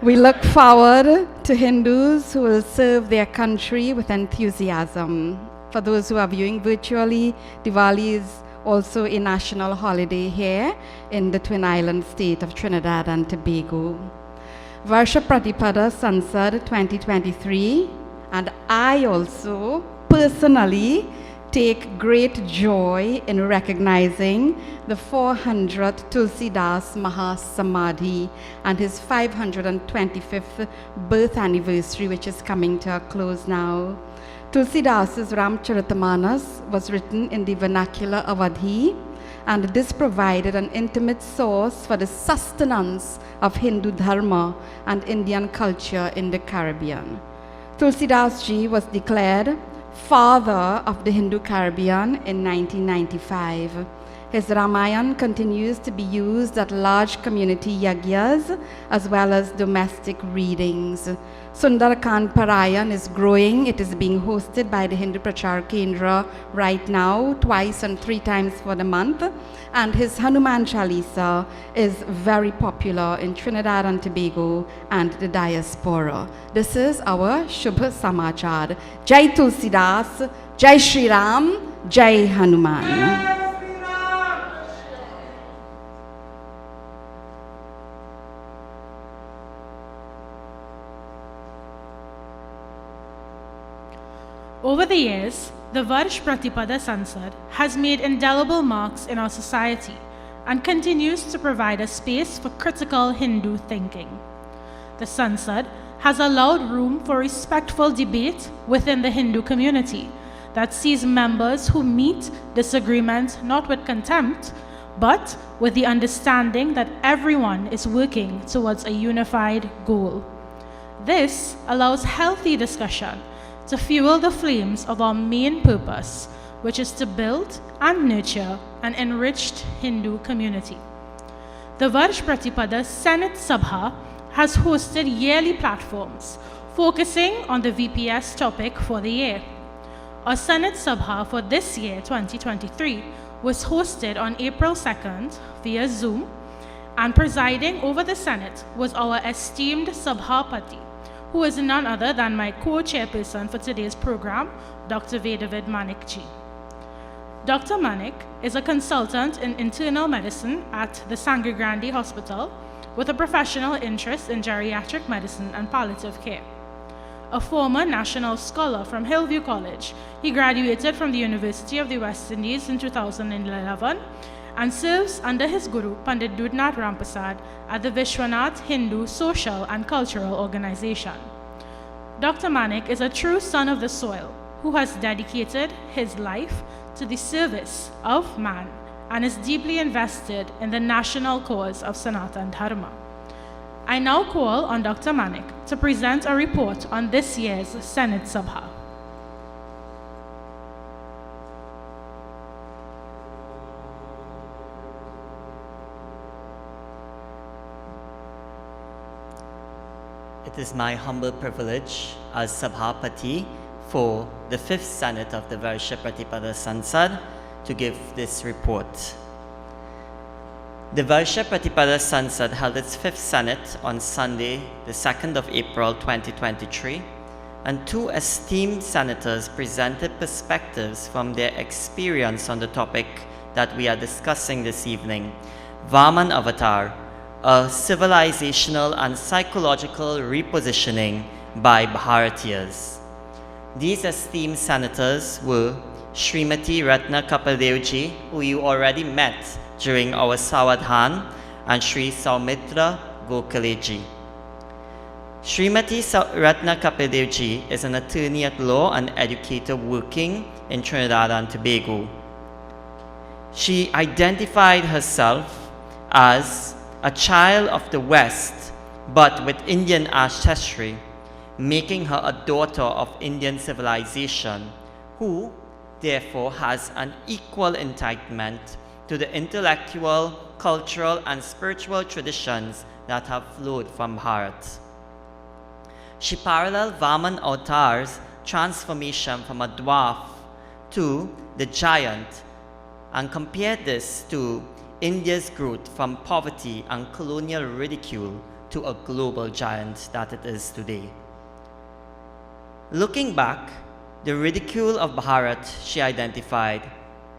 Speaker 2: We look forward to Hindus who will serve their country with enthusiasm. For those who are viewing virtually, Diwali is also a national holiday here in the Twin Island state of Trinidad and Tobago. Varsha Pratipada Sansad 2023, and I also personally take great joy in recognizing the 400th Tulsidas Mahasamadhi and his 525th birth anniversary, which is coming to a close now. Tulsidas's Ramcharitamanas was written in the vernacular Awadhi, and this provided an intimate source for the sustenance of Hindu Dharma and Indian culture in the Caribbean. Tulsidas Ji was declared Father of the Hindu Caribbean in 1995. His Ramayana continues to be used at large community yagyas as well as domestic readings. Sundarakand Parayan is growing. It is being hosted by the Hindu Prachar Kendra right now, twice and 3 times for the month. And his Hanuman Chalisa is very popular in Trinidad and Tobago and the Diaspora. This is our Shubha Samachar. Jai Tulsidas, Jai Shri Ram, Jai Hanuman.
Speaker 1: Over the years, the Varsha Pratipada Sansad has made indelible marks in our society and continues to provide a space for critical Hindu thinking. The Sansad has allowed room for respectful debate within the Hindu community that sees members who meet disagreement not with contempt, but with the understanding that everyone is working towards a unified goal. This allows healthy discussion to fuel the flames of our main purpose, which is to build and nurture an enriched Hindu community. The Varsha Pratipada Senate Sabha has hosted yearly platforms focusing on the VPS topic for the year. Our Senate Sabha for this year, 2023, was hosted on April 2nd via Zoom, and presiding over the Senate was our esteemed Sabhapati, who is none other than my co-chairperson for today's program, Dr. Vedavid Manikji. Dr. Manik is a consultant in internal medicine at the Sangre Grande Hospital with a professional interest in geriatric medicine and palliative care. A former national scholar from Hillview College, he graduated from the University of the West Indies in 2011 and serves under his guru, Pandit Dudnath Rampasad, at the Vishwanath Hindu Social and Cultural Organization. Dr. Manik is a true son of the soil who has dedicated his life to the service of man and is deeply invested in the national cause of Sanātana Dharma. I now call on Dr. Manik to present a report on this year's Senate Sabha.
Speaker 3: It is my humble privilege as Sabhapati for the 5th Senate of the Varsha Pratipada Sansad to give this report. The Varsha Pratipada Sansad held its 5th Senate on Sunday, the 2nd of April 2023, and 2 esteemed senators presented perspectives from their experience on the topic that we are discussing this evening, Vāman Avatar, a civilisational and psychological repositioning by Bharateeyas. These esteemed senators were Srimati Ratna Kapildevji, who you already met during our Sawadhan, and Sri Saumitra Gokhaleji. Srimati Ratna Kapildevji is an attorney at law and educator working in Trinidad and Tobago. She identified herself as a child of the West, but with Indian ancestry, making her a daughter of Indian civilization, who therefore has an equal entitlement to the intellectual, cultural, and spiritual traditions that have flowed from Bharat. She paralleled Vāman Avatar's transformation from a dwarf to the giant and compared this to India's growth from poverty and colonial ridicule to a global giant that it is today. Looking back, the ridicule of Bharat, she identified,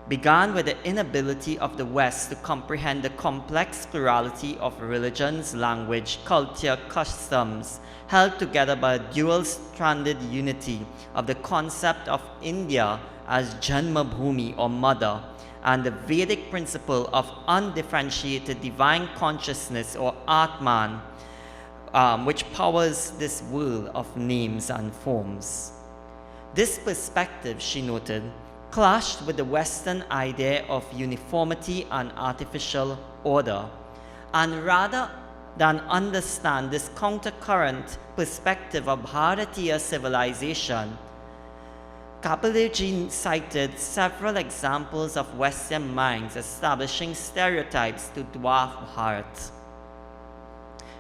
Speaker 3: began with the inability of the West to comprehend the complex plurality of religions, language, culture, customs, held together by a dual-stranded unity of the concept of India as Janmabhoomi or mother, and the Vedic principle of undifferentiated divine consciousness or Atman, which powers this world of names and forms. This perspective, she noted, clashed with the Western idea of uniformity and artificial order, and rather than understand this countercurrent perspective of Bharateeya civilization, Kapilji cited several examples of Western minds establishing stereotypes to dwarf Bharat.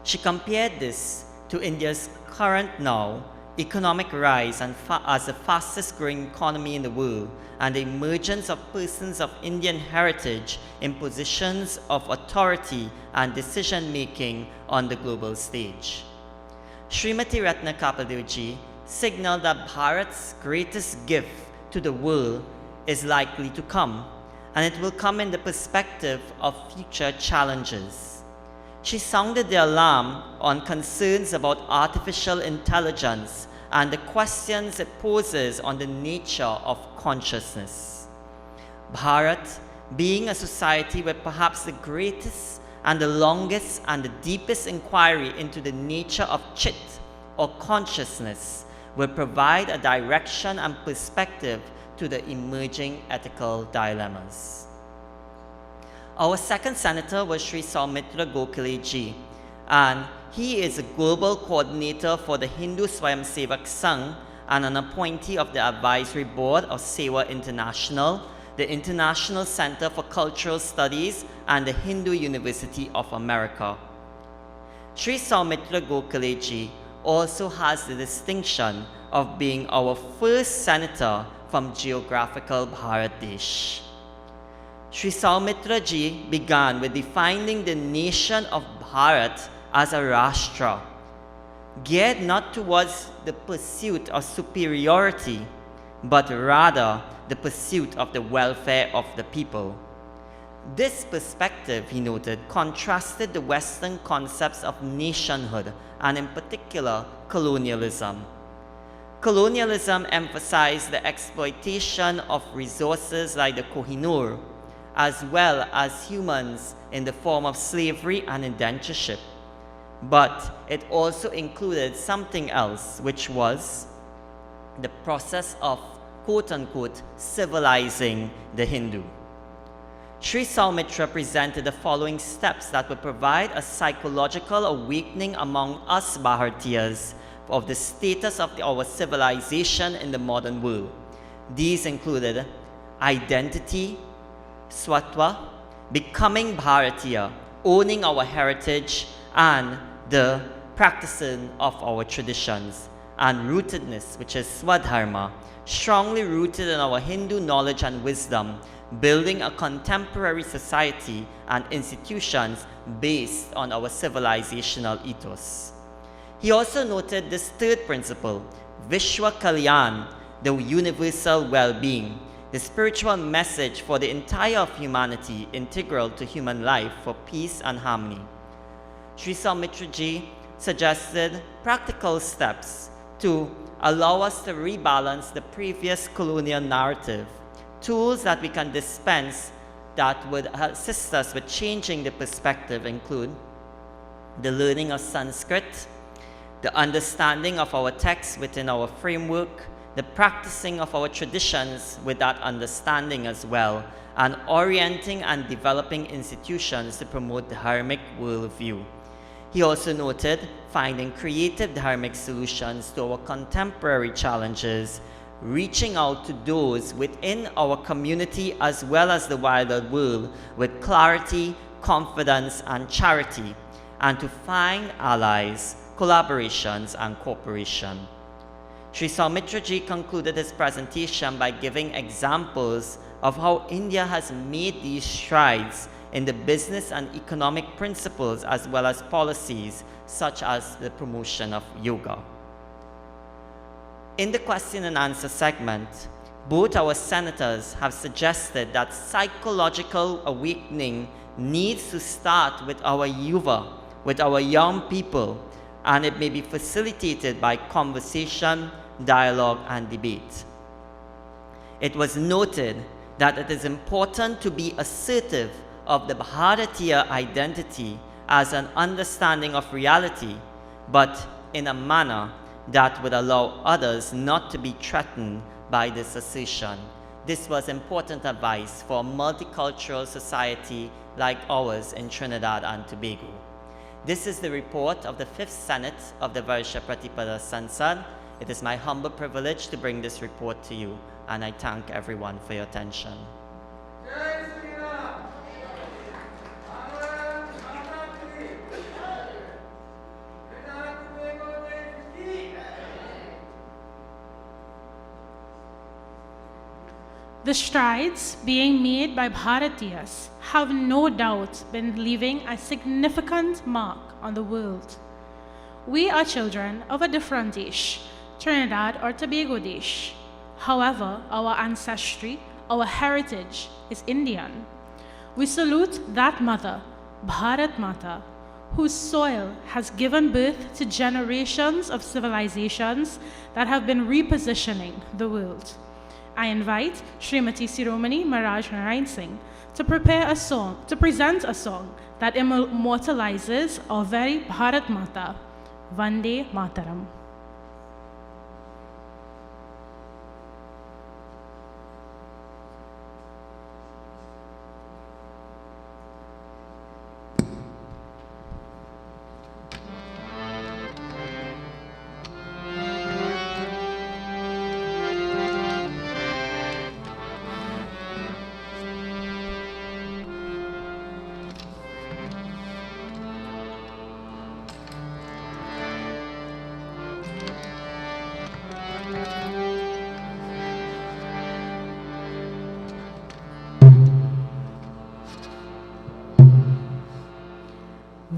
Speaker 3: She compared this to India's current now economic rise and as the fastest growing economy in the world, and the emergence of persons of Indian heritage in positions of authority and decision making on the global stage. Srimati Ratna Kapilji signaled that Bharat's greatest gift to the world is likely to come, and it will come in the perspective of future challenges. She sounded the alarm on concerns about artificial intelligence and the questions it poses on the nature of consciousness. Bharat, being a society with perhaps the greatest and the longest and the deepest inquiry into the nature of Chit or consciousness, will provide a direction and perspective to the emerging ethical dilemmas. Our second senator was Sri Saumitra Gokhaleji, and he is a global coordinator for the Hindu Swayamsevak Sangh and an appointee of the advisory board of Sewa International, the International Center for Cultural Studies, and the Hindu University of America. Sri Saumitra Gokhaleji also has the distinction of being our first senator from geographical Bharat Desh. Sri Saumitra Ji began with defining the nation of Bharat as a Rashtra, geared not towards the pursuit of superiority, but rather the pursuit of the welfare of the people. This perspective, he noted, contrasted the Western concepts of nationhood and in particular colonialism. Colonialism emphasized the exploitation of resources like the Kohinoor, as well as humans in the form of slavery and indentureship. But it also included something else, which was the process of quote-unquote civilizing the Hindu. Sri Saumitra presented the following steps that would provide a psychological awakening among us Bharateeyas of the status of our civilization in the modern world. These included identity, swatva, becoming Bharateeya, owning our heritage, and the practicing of our traditions, and rootedness, which is Swadharma, strongly rooted in our Hindu knowledge and wisdom, building a contemporary society and institutions based on our civilizational ethos. He also noted this third principle, Vishwa Kalyan, the universal well-being, the spiritual message for the entire of humanity, integral to human life for peace and harmony. Sri Saumitra Ji suggested practical steps to allow us to rebalance the previous colonial narrative, tools that we can dispense that would assist us with changing the perspective include the learning of Sanskrit, the understanding of our texts within our framework, the practicing of our traditions with that understanding as well, and orienting and developing institutions to promote the dharmic worldview. He also noted finding creative dharmic solutions to our contemporary challenges, reaching out to those within our community as well as the wider world with clarity, confidence, and charity, and to find allies, collaborations, and cooperation. Sri Saumitra Ji concluded his presentation by giving examples of how India has made these strides in the business and economic principles as well as policies such as the promotion of yoga. In the question and answer segment, Both our senators have suggested that psychological awakening needs to start with our yuva, with our young people, and it may be facilitated by conversation, dialogue, and debate. It was noted that it is important to be assertive of the Bharateeya identity as an understanding of reality, but in a manner that would allow others not to be threatened by this assertion. This was important advice for a multicultural society like ours in Trinidad and Tobago. This is the report of the 5th Senate of the Varsha Pratipada Sansad. It is my humble privilege to bring this report to you, and I thank everyone for your attention.
Speaker 1: The strides being made by Bharateeyas have no doubt been leaving a significant mark on the world. We are children of a different Desh, Trinidad or Tobago Desh. However, our ancestry, our heritage is Indian. We salute that mother, Bharat Mata, whose soil has given birth to generations of civilizations that have been repositioning the world. I invite Srimati Siromani Maharaj Narayan Singh to present a song that immortalizes our very Bharat Mata, Vande Mataram.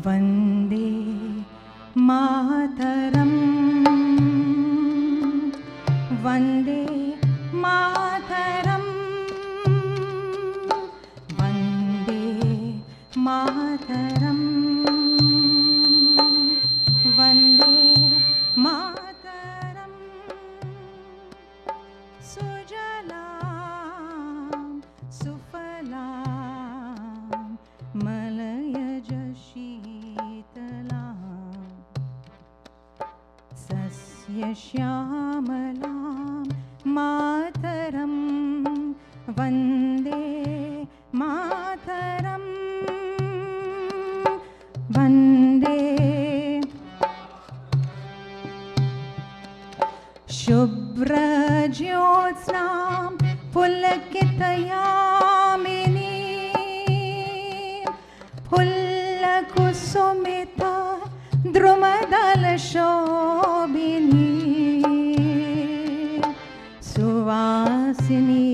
Speaker 6: Vande Mataram, Vande Mataram, Vande Mataram, Vande Mataram, Sujalam, Sufalam, Malaya Shitalam, Sasya Shyamalam, Mataram, Vande Mataram, Vande Shubhra Jyotsnam Pulakitayamini Pullakusumita Drumadala Shobini Suvasini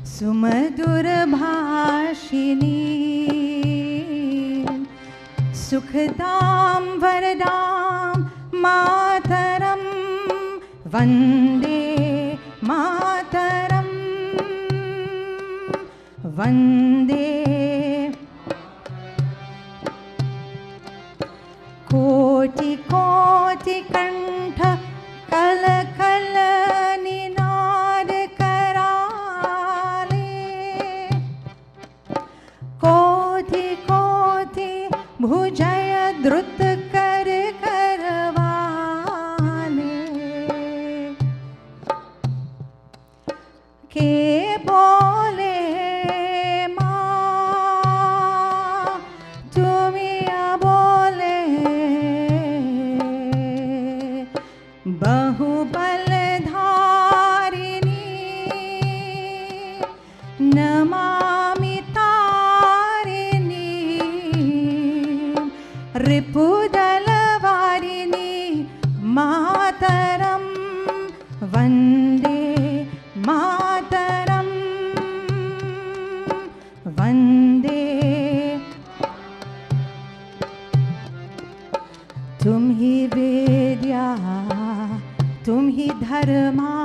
Speaker 6: Sumadura Bhashini Sukhadam Varadam Mataram Vande Mataram Vande Koti Koti Kantha Kala Kala Ninad Karale Koti Koti Bhujaya Drut Kar Karvale Ke bole ma tumiya bole bahubal dharini namami tarini ripudalavarini mataram vande mataram vande tum hi vidya tum hi dharma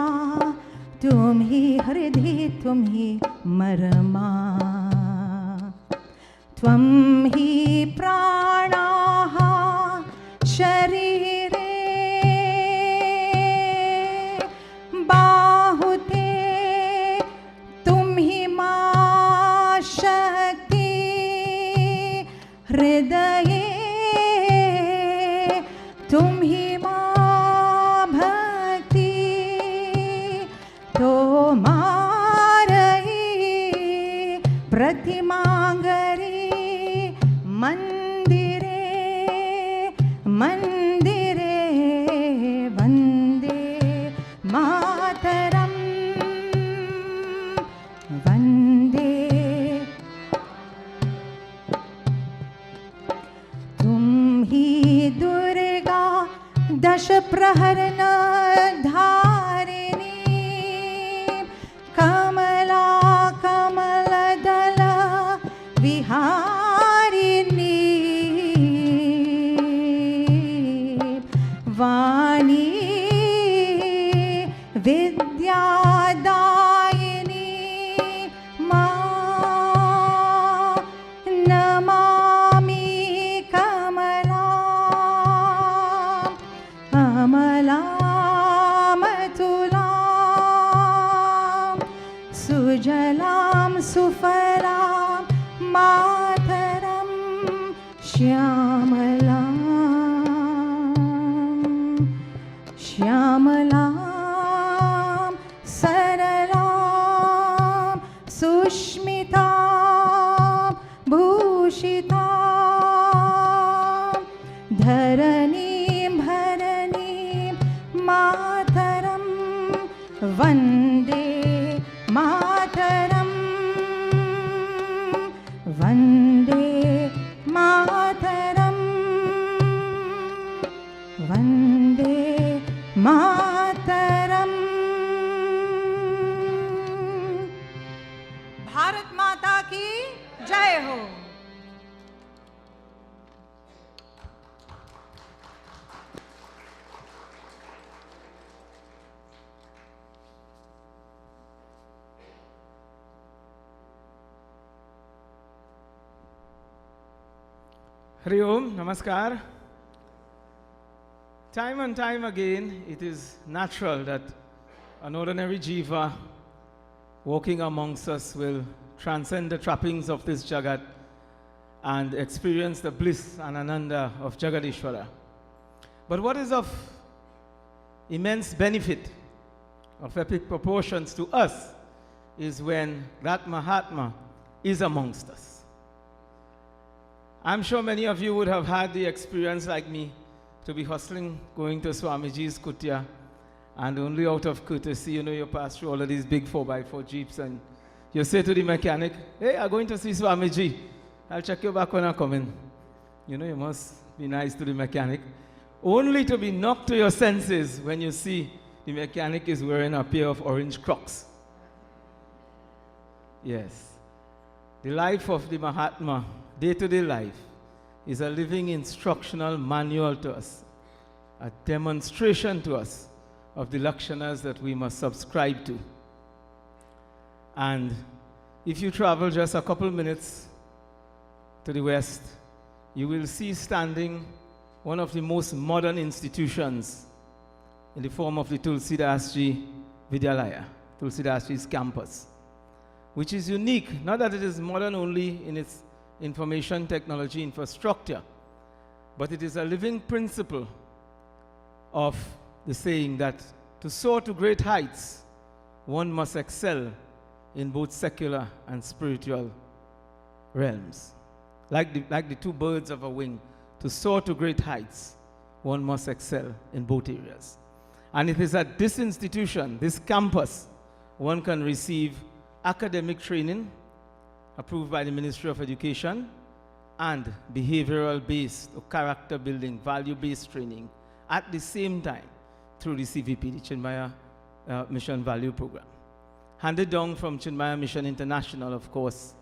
Speaker 6: tum तुम्ही मरमा त्वं हि प्राणाः शरीरे बाहुते तुम ही मा शक्ति हृदये तुम ही मा भक्ति तो मारई प्रतिमांगरी मंदिरे मंदिरे वंदे मातरम वंदे तुम ही दुर्गा दश प्रहरण धारिणी कमला कमलदल विहारिणी वाणी विद्यादायिनी मां नमामि कमलाम् अमलामतुलां सुजलां सुफलां मातरं श्यामलां श्यामलां सरलां सुष्मितां भूषितां धरणीं भरणीं मातरं वन्दे मातरं वन्दे मातरं वन्दे मातरम् भारत माता की जय हो।
Speaker 10: Hari Om, Namaskar. Time and time again, it is natural that an ordinary jiva walking amongst us will transcend the trappings of this Jagat and experience the bliss and ananda of Jagadishvara. But what is of immense benefit, of epic proportions to us, is when that Mahatma is amongst us. I'm sure many of you would have had the experience like me to be hustling, going to Swamiji's kutia, and only out of courtesy, you pass through all of these big 4x4 jeeps and you say to the mechanic, hey, I'm going to see Swamiji. I'll check you back when I come in. You must be nice to the mechanic. Only to be knocked to your senses when you see the mechanic is wearing a pair of orange Crocs. Yes. The life of the Mahatma, day-to-day life, is a living instructional manual to us, a demonstration to us of the lakshanas that we must subscribe to. And if you travel just a couple minutes to the west, you will see standing one of the most modern institutions in the form of the Tulsidasji Vidyalaya, Tulsidasji's campus, which is unique, not that it is modern only in its information technology infrastructure, but it is a living principle of the saying that to soar to great heights, one must excel in both secular and spiritual realms. Like the two birds of a wing, to soar to great heights, one must excel in both areas. And it is at this institution, this campus, one can receive academic training approved by the Ministry of Education and behavioral-based or character-building, value-based training at the same time through the CVP, the Chinmaya Mission Value Program. Handed down from Chinmaya Mission International, of course,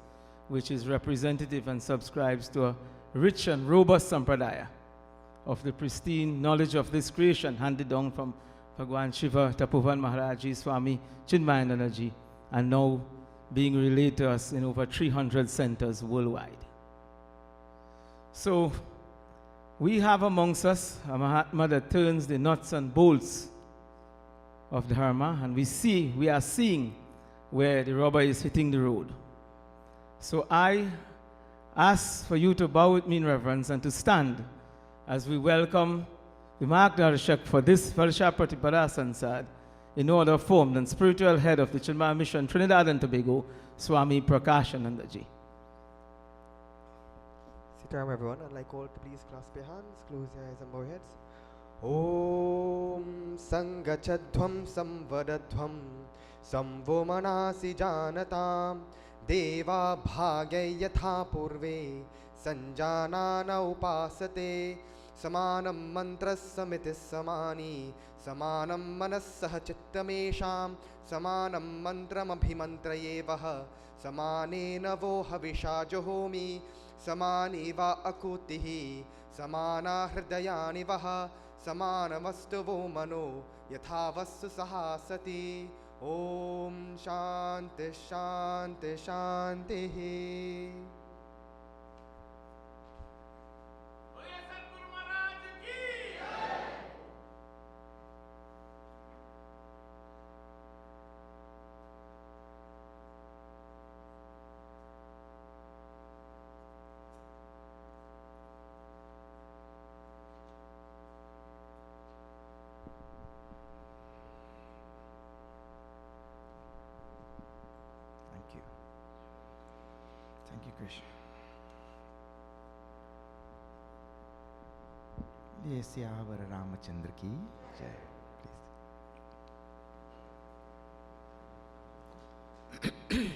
Speaker 10: which is representative and subscribes to a rich and robust sampradaya of the pristine knowledge of this creation, handed down from Bhagwan Shiva, Tapovan Maharaji, Swami Chinmayanandaji, and now being relayed to us in over 300 centers worldwide. So we have amongst us a Mahatma that turns the nuts and bolts of Dharma, and we are seeing where the rubber is hitting the road. So I ask for you to bow with me in reverence and to stand as we welcome the Mārgadarśak for this Varsha Pratipada Sansad in order formed and spiritual head of the Chilma Mission, Trinidad and Tobago, Swāmī Prakāshānandaji.
Speaker 11: Sitaram everyone, I'd like all to please clasp your hands, close your eyes and bow your heads. Om Sangachadhvam Samvadadhvam Samvomanasi Janatam Deva Bhagya Yatha Purve Sanjanana Upasate Samanam Mantra Samitis Samani Samanam Manassaha Chittamesham Samanam Mantram Abhimantrayevaha Samanena Voha Vishajohomi Samani Va Akutihi Samana Hridayani Vaha Samana Vastuvo Mano Yathavastu Sahasati Om Shanti Shanti Shanti. Thank you, Krishna. ये सियावर रामचंद्र की जय. Please.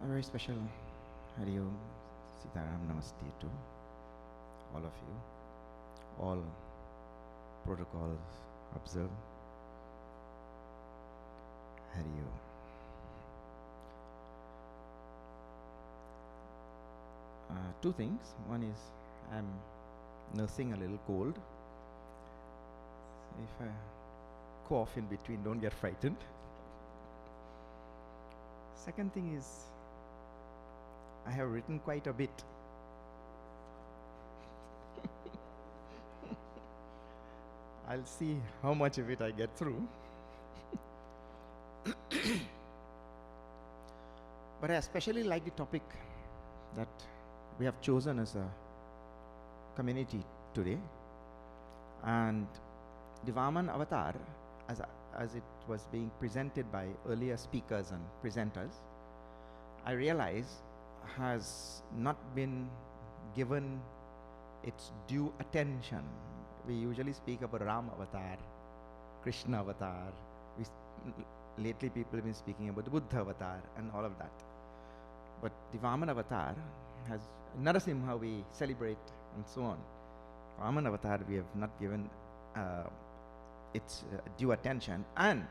Speaker 11: A very special Hari Om Sādaram Namaste to all of you. All protocols observed. Hari Om. Two things. One is I'm nursing a little cold. If I cough in between, don't get frightened. Second thing is I have written quite a bit. I'll see how much of it I get through. But I especially like the topic that we have chosen as a community today, and the Vāman avatar, as it was being presented by earlier speakers and presenters, I realize has not been given its due attention. We usually speak about Ram avatar, Krishna avatar. Lately people have been speaking about the Buddha avatar and all of that. But the Vāman avatar has Narasimha we celebrate and so on. Vāman avatar we have not given its due attention, and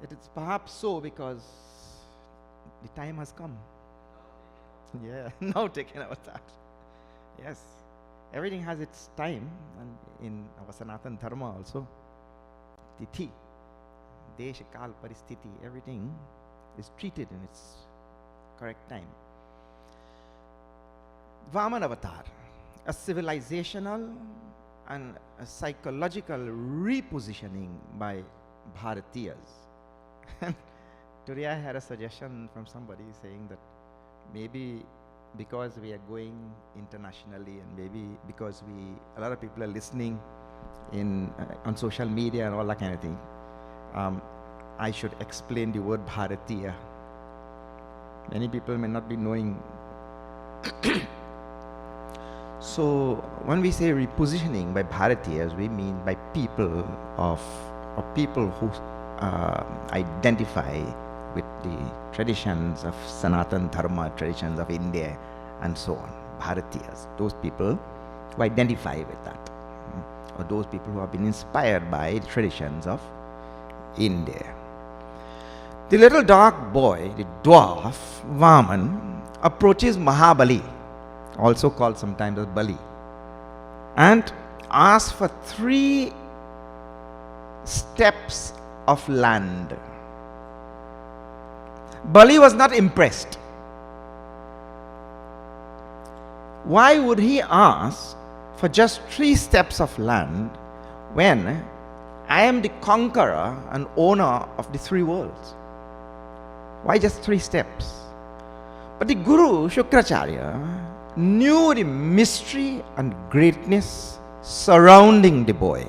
Speaker 11: it is perhaps so because the time has come. Yeah, now taken avatar. Yes, everything has its time, and in our Sanātana Dharma also, Tithi, Desh, Kal, Paristhiti, everything is treated in its correct time. Vāman avatar, a civilizational and a psychological repositioning by Bharateeyas. And today I had a suggestion from somebody saying that maybe because we are going internationally, and maybe because a lot of people are listening on social media and all that kind of thing, I should explain the word Bharateeya. Many people may not be knowing. So when we say repositioning by Bharateeyas, we mean by people who identify with the traditions of Sanātana Dharma, traditions of India, and so on. Bharateeyas, those people who identify with that, or those people who have been inspired by the traditions of India. The little dark boy, the dwarf, Vāman, approaches Mahabali, also called sometimes as Bali, and asks for 3 steps of land. Bali was not impressed. Why would he ask for just 3 steps of land when I am the conqueror and owner of the 3 worlds? Why just 3 steps? But the Guru Shukracharya knew the mystery and greatness surrounding the boy.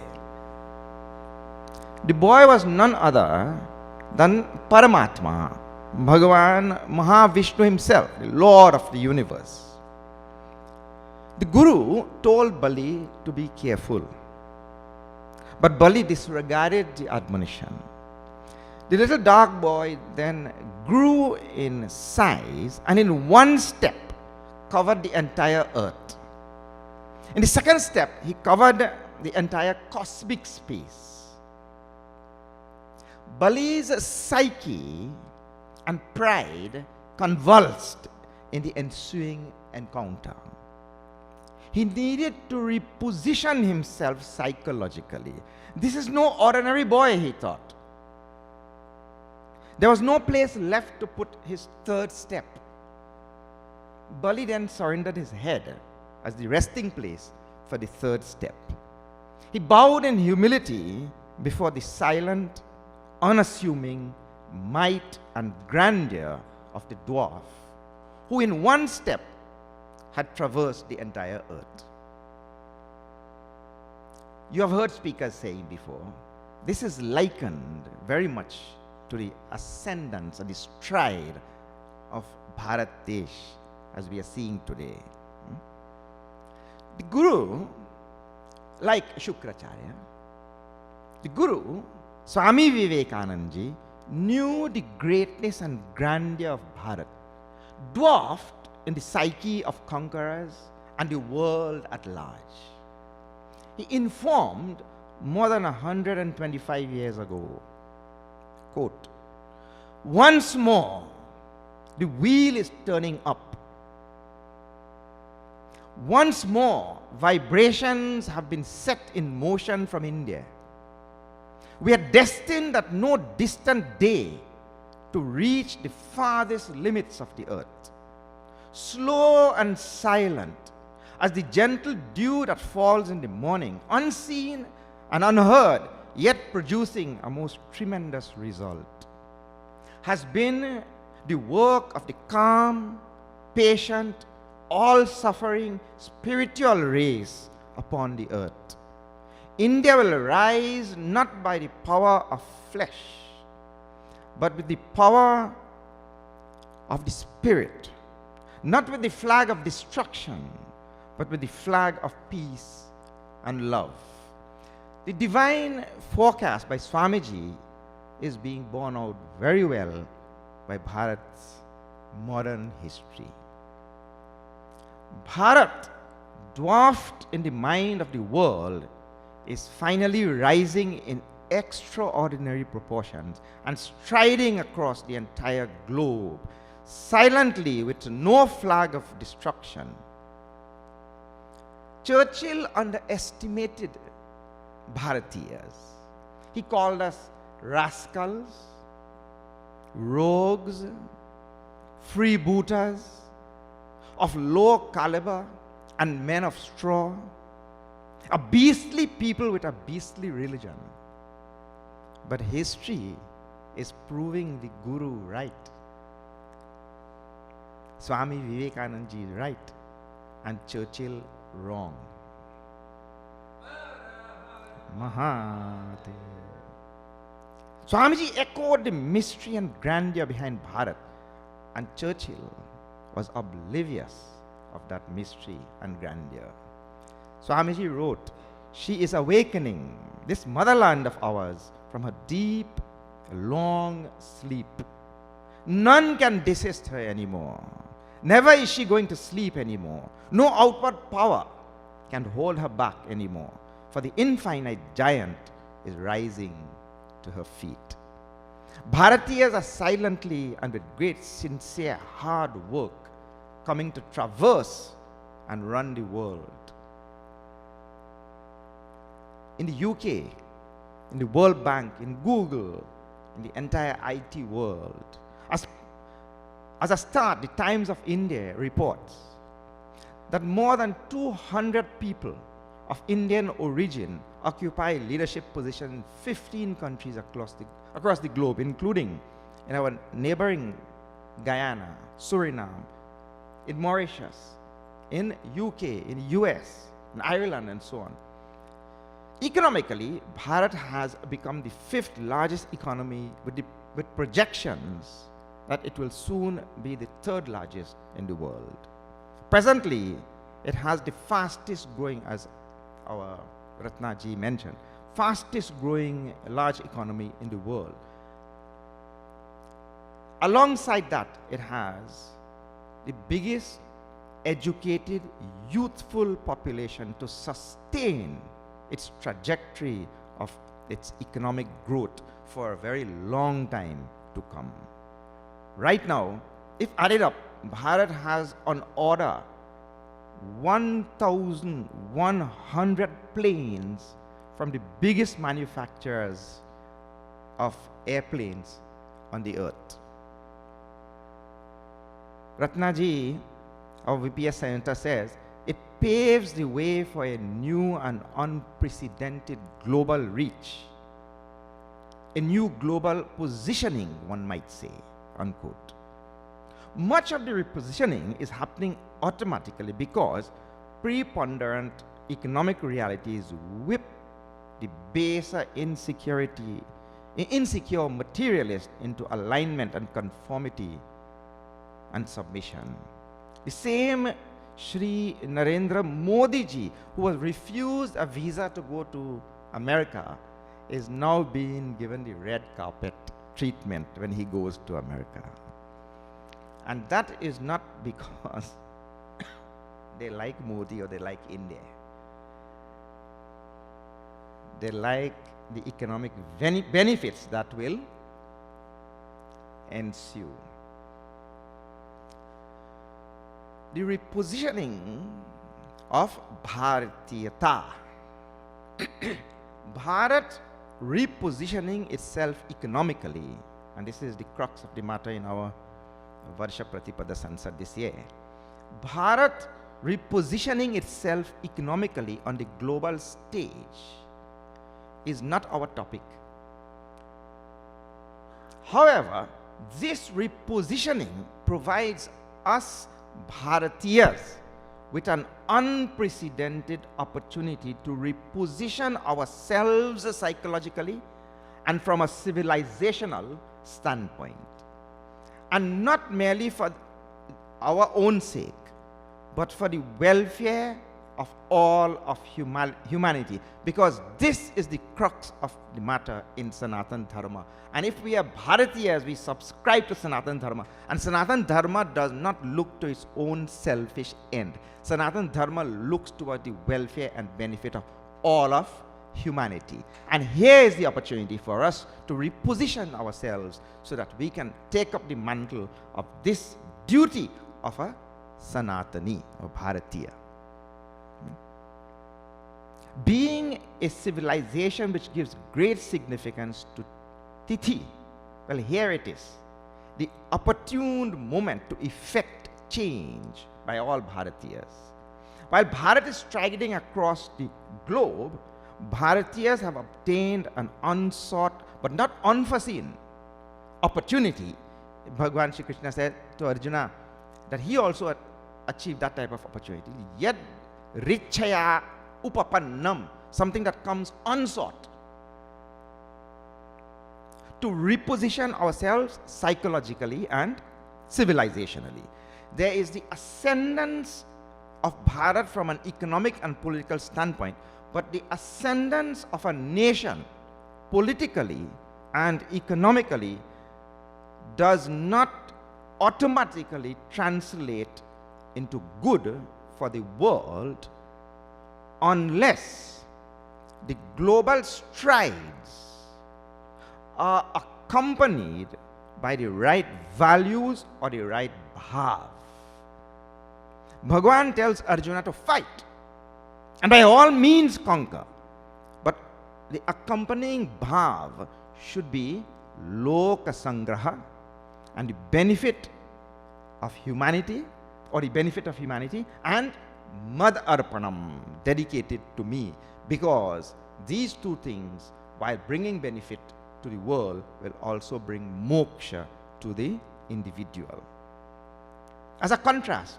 Speaker 11: The boy was none other than Paramatma, Bhagavan Mahavishnu himself, the Lord of the universe. The Guru told Bali to be careful, but Bali disregarded the admonition. The little dark boy then grew in size and in 1 step covered the entire earth. In the 2nd step, he covered the entire cosmic space. Bali's psyche and pride convulsed in the ensuing encounter. He needed to reposition himself psychologically. This is no ordinary boy, he thought. There was no place left to put his 3rd step. Bali then surrendered his head as the resting place for the 3rd step. He bowed in humility before the silent, unassuming might and grandeur of the dwarf, who in 1 step had traversed the entire earth. You have heard speakers saying before, this is likened very much to the ascendance and the stride of Bhārat Desh as we are seeing today. The Guru, like Shukracharya, the Guru, Swami Vivekanandaji, knew the greatness and grandeur of Bharat, dwarfed in the psyche of conquerors and the world at large. He informed more than 125 years ago, quote, "Once more, the wheel is turning up. Once more, vibrations have been set in motion from India. We are destined at no distant day to reach the farthest limits of the earth. Slow and silent as the gentle dew that falls in the morning, unseen and unheard, yet producing a most tremendous result, has been the work of the calm, patient, all-suffering spiritual race upon the earth. India will rise not by the power of flesh, but with the power of the spirit, not with the flag of destruction, but with the flag of peace and love." The divine forecast by Swamiji is being borne out very well by Bharat's modern history. Bharat, dwarfed in the mind of the world, is finally rising in extraordinary proportions and striding across the entire globe, silently with no flag of destruction. Churchill underestimated Bharateeyas. He called us rascals, rogues, freebooters, of low caliber and men of straw, a beastly people with a beastly religion. But history is proving the Guru right. Swami Vivekanandaji right and Churchill wrong. Mahate. Swamiji echoed the mystery and grandeur behind Bharat, and Churchill was oblivious of that mystery and grandeur. Swamiji wrote, "She is awakening this motherland of ours from her deep, long sleep. None can desist her anymore. Never is she going to sleep anymore. No outward power can hold her back anymore, for the infinite giant is rising to her feet." Bharateeyas are silently and with great sincere hard work coming to traverse and run the world. In the UK, in the World Bank, in Google, in the entire IT world. As a start, the Times of India reports that more than 200 people of Indian origin occupy leadership positions in 15 countries across the globe, including in our neighboring Guyana, Suriname, in Mauritius, in UK, in US, in Ireland, and so on. Economically, Bharat has become the 5th largest economy with projections that it will soon be the 3rd largest in the world. Presently, it has the fastest growing, as our Ratnaji mentioned, fastest growing large economy in the world. Alongside that, it has the biggest educated, youthful population to sustain its trajectory of its economic growth for a very long time to come. Right now, if added up, Bharat has on order 1,100 planes from the biggest manufacturers of airplanes on the earth. Ratnaji, our VPS Senator, says it paves the way for a new and unprecedented global reach, a new global positioning, one might say, unquote. Much of the repositioning is happening automatically because preponderant economic realities whip the baser insecure materialist into alignment and conformity and submission. The same Shri Narendra Modi ji, who was refused a visa to go to America, is now being given the red carpet treatment when he goes to America. And that is not because they like Modi or they like India. They like the economic benefits that will ensue. The repositioning of Bharatiyata. Bharat repositioning itself economically, and this is the crux of the matter in our Varsha Pratipada Sansad this year. Bharat repositioning itself economically on the global stage is not our topic. However, this repositioning provides us Bharateeyas with an unprecedented opportunity to reposition ourselves psychologically and from a civilizational standpoint. And not merely for our own sake, but for the welfare of all of humanity, because this is the crux of the matter in Sanātana Dharma. And if we are Bharateeyas, we subscribe to Sanātana Dharma, and Sanātana Dharma does not look to its own selfish end. Sanātana Dharma looks toward the welfare and benefit of all of humanity. And here is the opportunity for us to reposition ourselves so that we can take up the mantle of this duty of a Sanatani or Bharateeya. Being a civilization which gives great significance to Tithi, well, here it is, the opportune moment to effect change by all Bharateeyas. While Bharat is striding across the globe, Bharateeyas have obtained an unsought but not unforeseen opportunity. Bhagavan Shri Krishna said to Arjuna that he also achieved that type of opportunity. Yet richaya upapannam, something that comes unsought, to reposition ourselves psychologically and civilizationally. There is the ascendance of Bharat from an economic and political standpoint, but the ascendance of a nation politically and economically does not automatically translate into good for the world unless the global strides are accompanied by the right values or the right bhav. Bhagavan tells Arjuna to fight and by all means conquer, but the accompanying bhav should be loka sangraha, and the benefit of humanity, and mad arpanam, dedicated to me, because these two things, while bringing benefit to the world, will also bring moksha to the individual. As a contrast,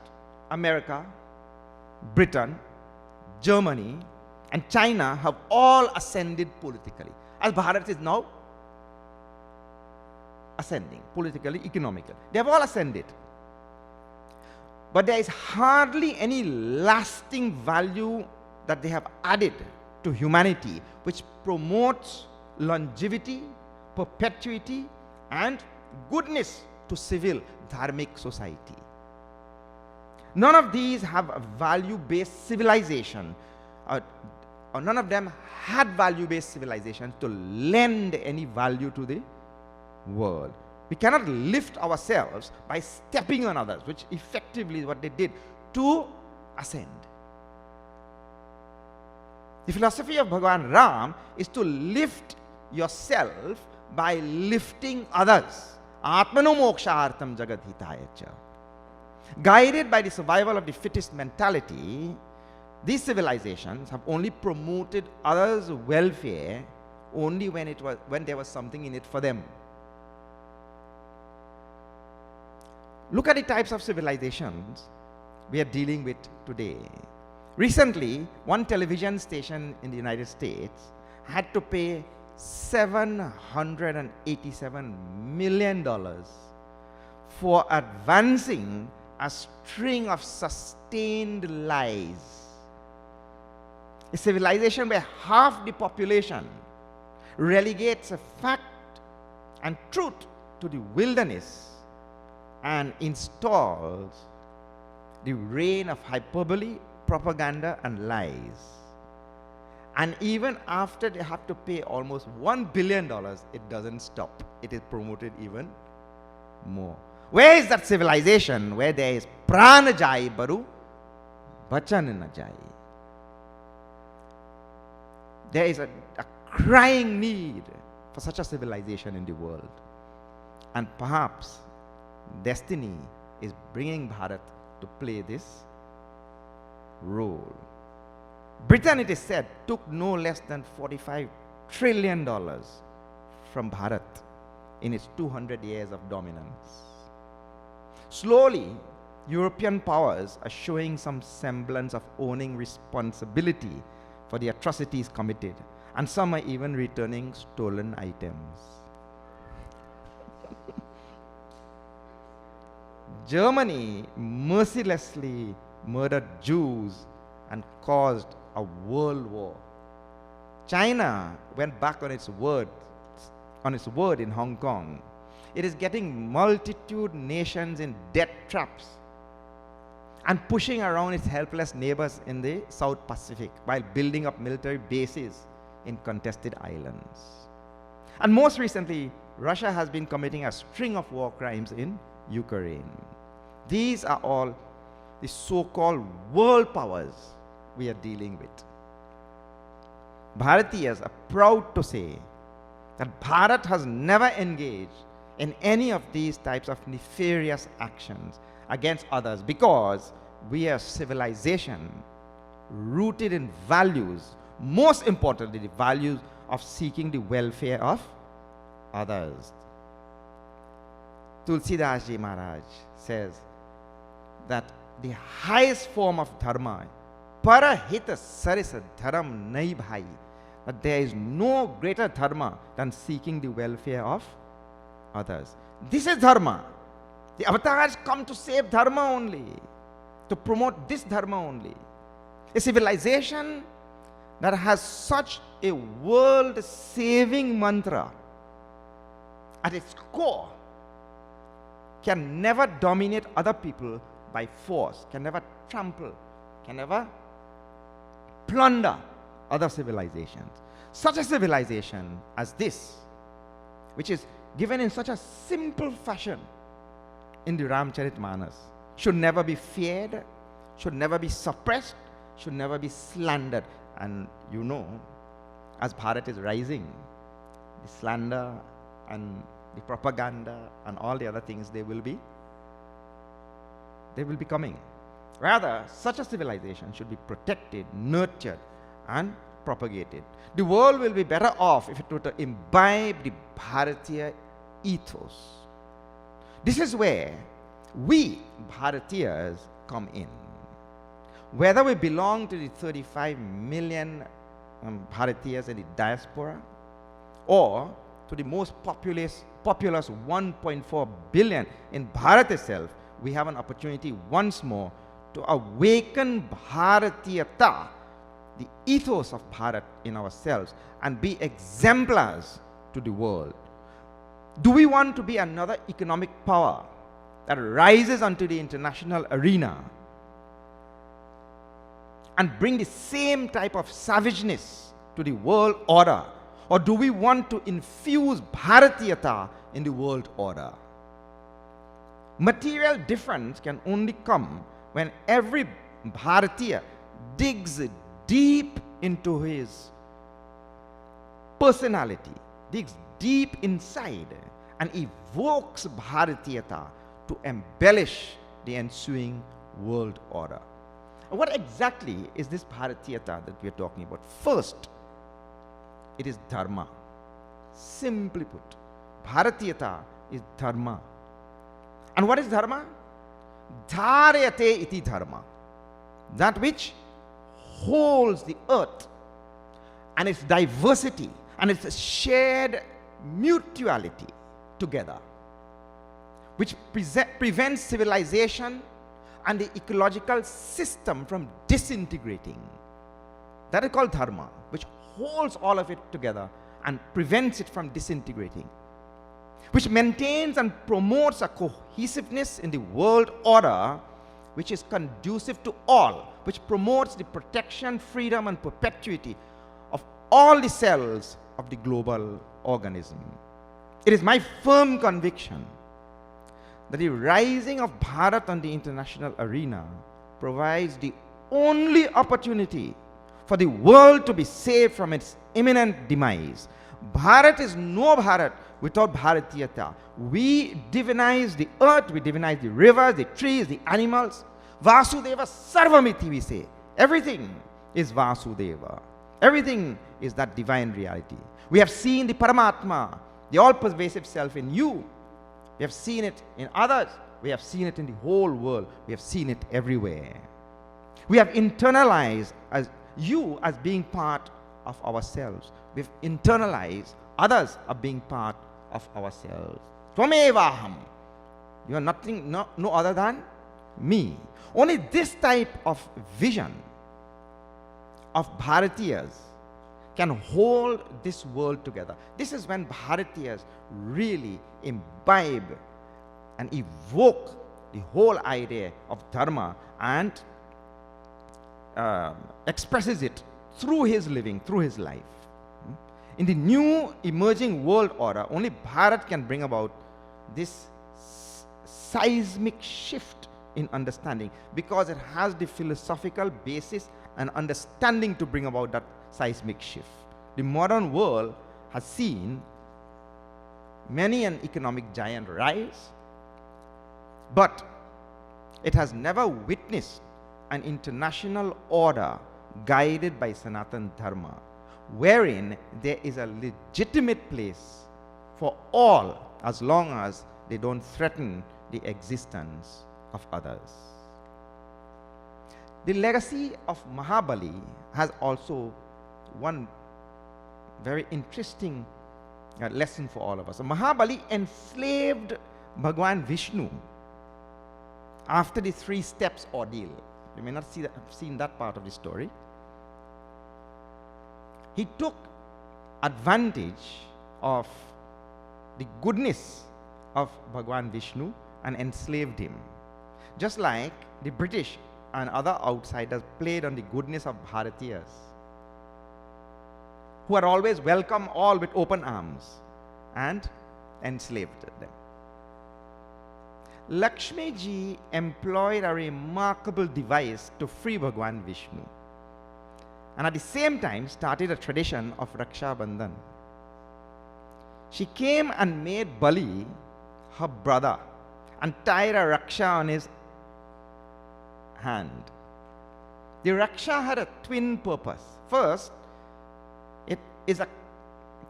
Speaker 11: America, Britain, Germany, and China have all ascended politically, as Bharat is now ascending politically, economically. They have all ascended. But there is hardly any lasting value that they have added to humanity which promotes longevity, perpetuity, and goodness to civil dharmic society. None of these have a value-based civilization, or none of them had value-based civilization to lend any value to the world. We cannot lift ourselves by stepping on others, which effectively is what they did to ascend. The philosophy of Bhagavan Ram is to lift yourself by lifting others. Atmano mokshartam jagat hitaya cha. Guided by the survival of the fittest mentality, these civilizations have only promoted others' welfare only when there was something in it for them. Look at the types of civilizations we are dealing with today. Recently, one television station in the United States had to pay $787 million for advancing a string of sustained lies. A civilization where half the population relegates a fact and truth to the wilderness and installs the reign of hyperbole, propaganda, and lies. And even after they have to pay almost $1 billion, it doesn't stop. It is promoted even more. Where is that civilization where there is prana jai baru, bachan na jai? There is a crying need for such a civilization in the world. And perhaps destiny is bringing Bharat to play this role. Britain, it is said, took no less than $45 trillion from Bharat in its 200 years of dominance. Slowly, European powers are showing some semblance of owning responsibility for the atrocities committed, and some are even returning stolen items. Germany mercilessly murdered Jews and caused a world war. China went back on its word in Hong Kong. It is getting multitude nations in debt traps and pushing around its helpless neighbors in the South Pacific while building up military bases in contested islands. And most recently, Russia has been committing a string of war crimes in Ukraine. These are all the so-called world powers we are dealing with. Bharateeyas are proud to say that Bharat has never engaged in any of these types of nefarious actions against others because we are a civilization rooted in values, most importantly the values of seeking the welfare of others. Tulsidas Ji Maharaj says that the highest form of dharma, parahita sarisa dharam nahi bhai, that there is no greater dharma than seeking the welfare of others. This is dharma. The avatars come to save dharma only, to promote this dharma only. A civilization that has such a world-saving mantra at its core can never dominate other people by force, can never trample, can never plunder other civilizations. Such a civilization as this, which is given in such a simple fashion in the Ramcharitmanas, should never be feared, should never be suppressed, should never be slandered. And you know, as Bharat is rising, the slander and the propaganda and all the other things, they will be coming. Rather, such a civilization should be protected, nurtured, and propagated. The world will be better off if it were to imbibe the Bharatiya ethos. This is where we, Bharateeyas, come in. Whether we belong to the 35 million Bharateeyas in the diaspora, or to the most populous 1.4 billion in Bharat itself, we have an opportunity once more to awaken Bharatiyata, the ethos of Bharat in ourselves, and be exemplars to the world. Do we want to be another economic power that rises onto the international arena and bring the same type of savageness to the world order? Or do we want to infuse Bharatiyata in the world order? Material difference can only come when every Bharatiya digs deep into his personality, digs deep inside, and evokes Bharatiyata to embellish the ensuing world order. What exactly is this Bharatiyata that we are talking about? First, it is Dharma. Simply put, Bharatiyata is Dharma. And what is Dharma? Dharayate iti Dharma. That which holds the earth and its diversity and its shared mutuality together, which prevents civilization and the ecological system from disintegrating. That is called Dharma, which holds all of it together and prevents it from disintegrating, which maintains and promotes a cohesiveness in the world order which is conducive to all, which promotes the protection, freedom, and perpetuity of all the cells of the global organism. It is my firm conviction that the rising of Bharat on the international arena provides the only opportunity for the world to be saved from its imminent demise. Bharat is no Bharat without Bharatiyata. We divinize the earth, we divinize the rivers, the trees, the animals. Vasudeva Sarvamiti, we say. Everything is Vasudeva. Everything is that divine reality. We have seen the Paramatma, the all-pervasive self in you. We have seen it in others. We have seen it in the whole world. We have seen it everywhere. We have internalized as you as being part of ourselves. We've internalized others as being part of ourselves. Tvamevaham. You are nothing, no other than me. Only this type of vision of Bharatiyas can hold this world together. This is when Bharatiyas really imbibe and evoke the whole idea of Dharma and expresses it through his living, through his life. In the new emerging world order, only Bharat can bring about this seismic shift in understanding, because it has the philosophical basis and understanding to bring about that seismic shift. The modern world has seen many an economic giant rise, but it has never witnessed an international order guided by Sanātana Dharma, wherein there is a legitimate place for all as long as they don't threaten the existence of others. The legacy of Mahabali has also one very interesting lesson for all of us. So Mahabali enslaved Bhagwan Viṣṇu after the 3 steps ordeal. You may not have seen that part of the story. He took advantage of the goodness of Bhagwan Viṣṇu and enslaved him. Just like the British and other outsiders played on the goodness of Bharatiyas, who had always welcomed all with open arms and enslaved them. Lakshmi ji employed a remarkable device to free Bhagwan Viṣṇu. and at the same time started a tradition of Raksha Bandhan. She came and made Bali her brother and tied a Raksha on his hand. The Raksha had a twin purpose. First, it is a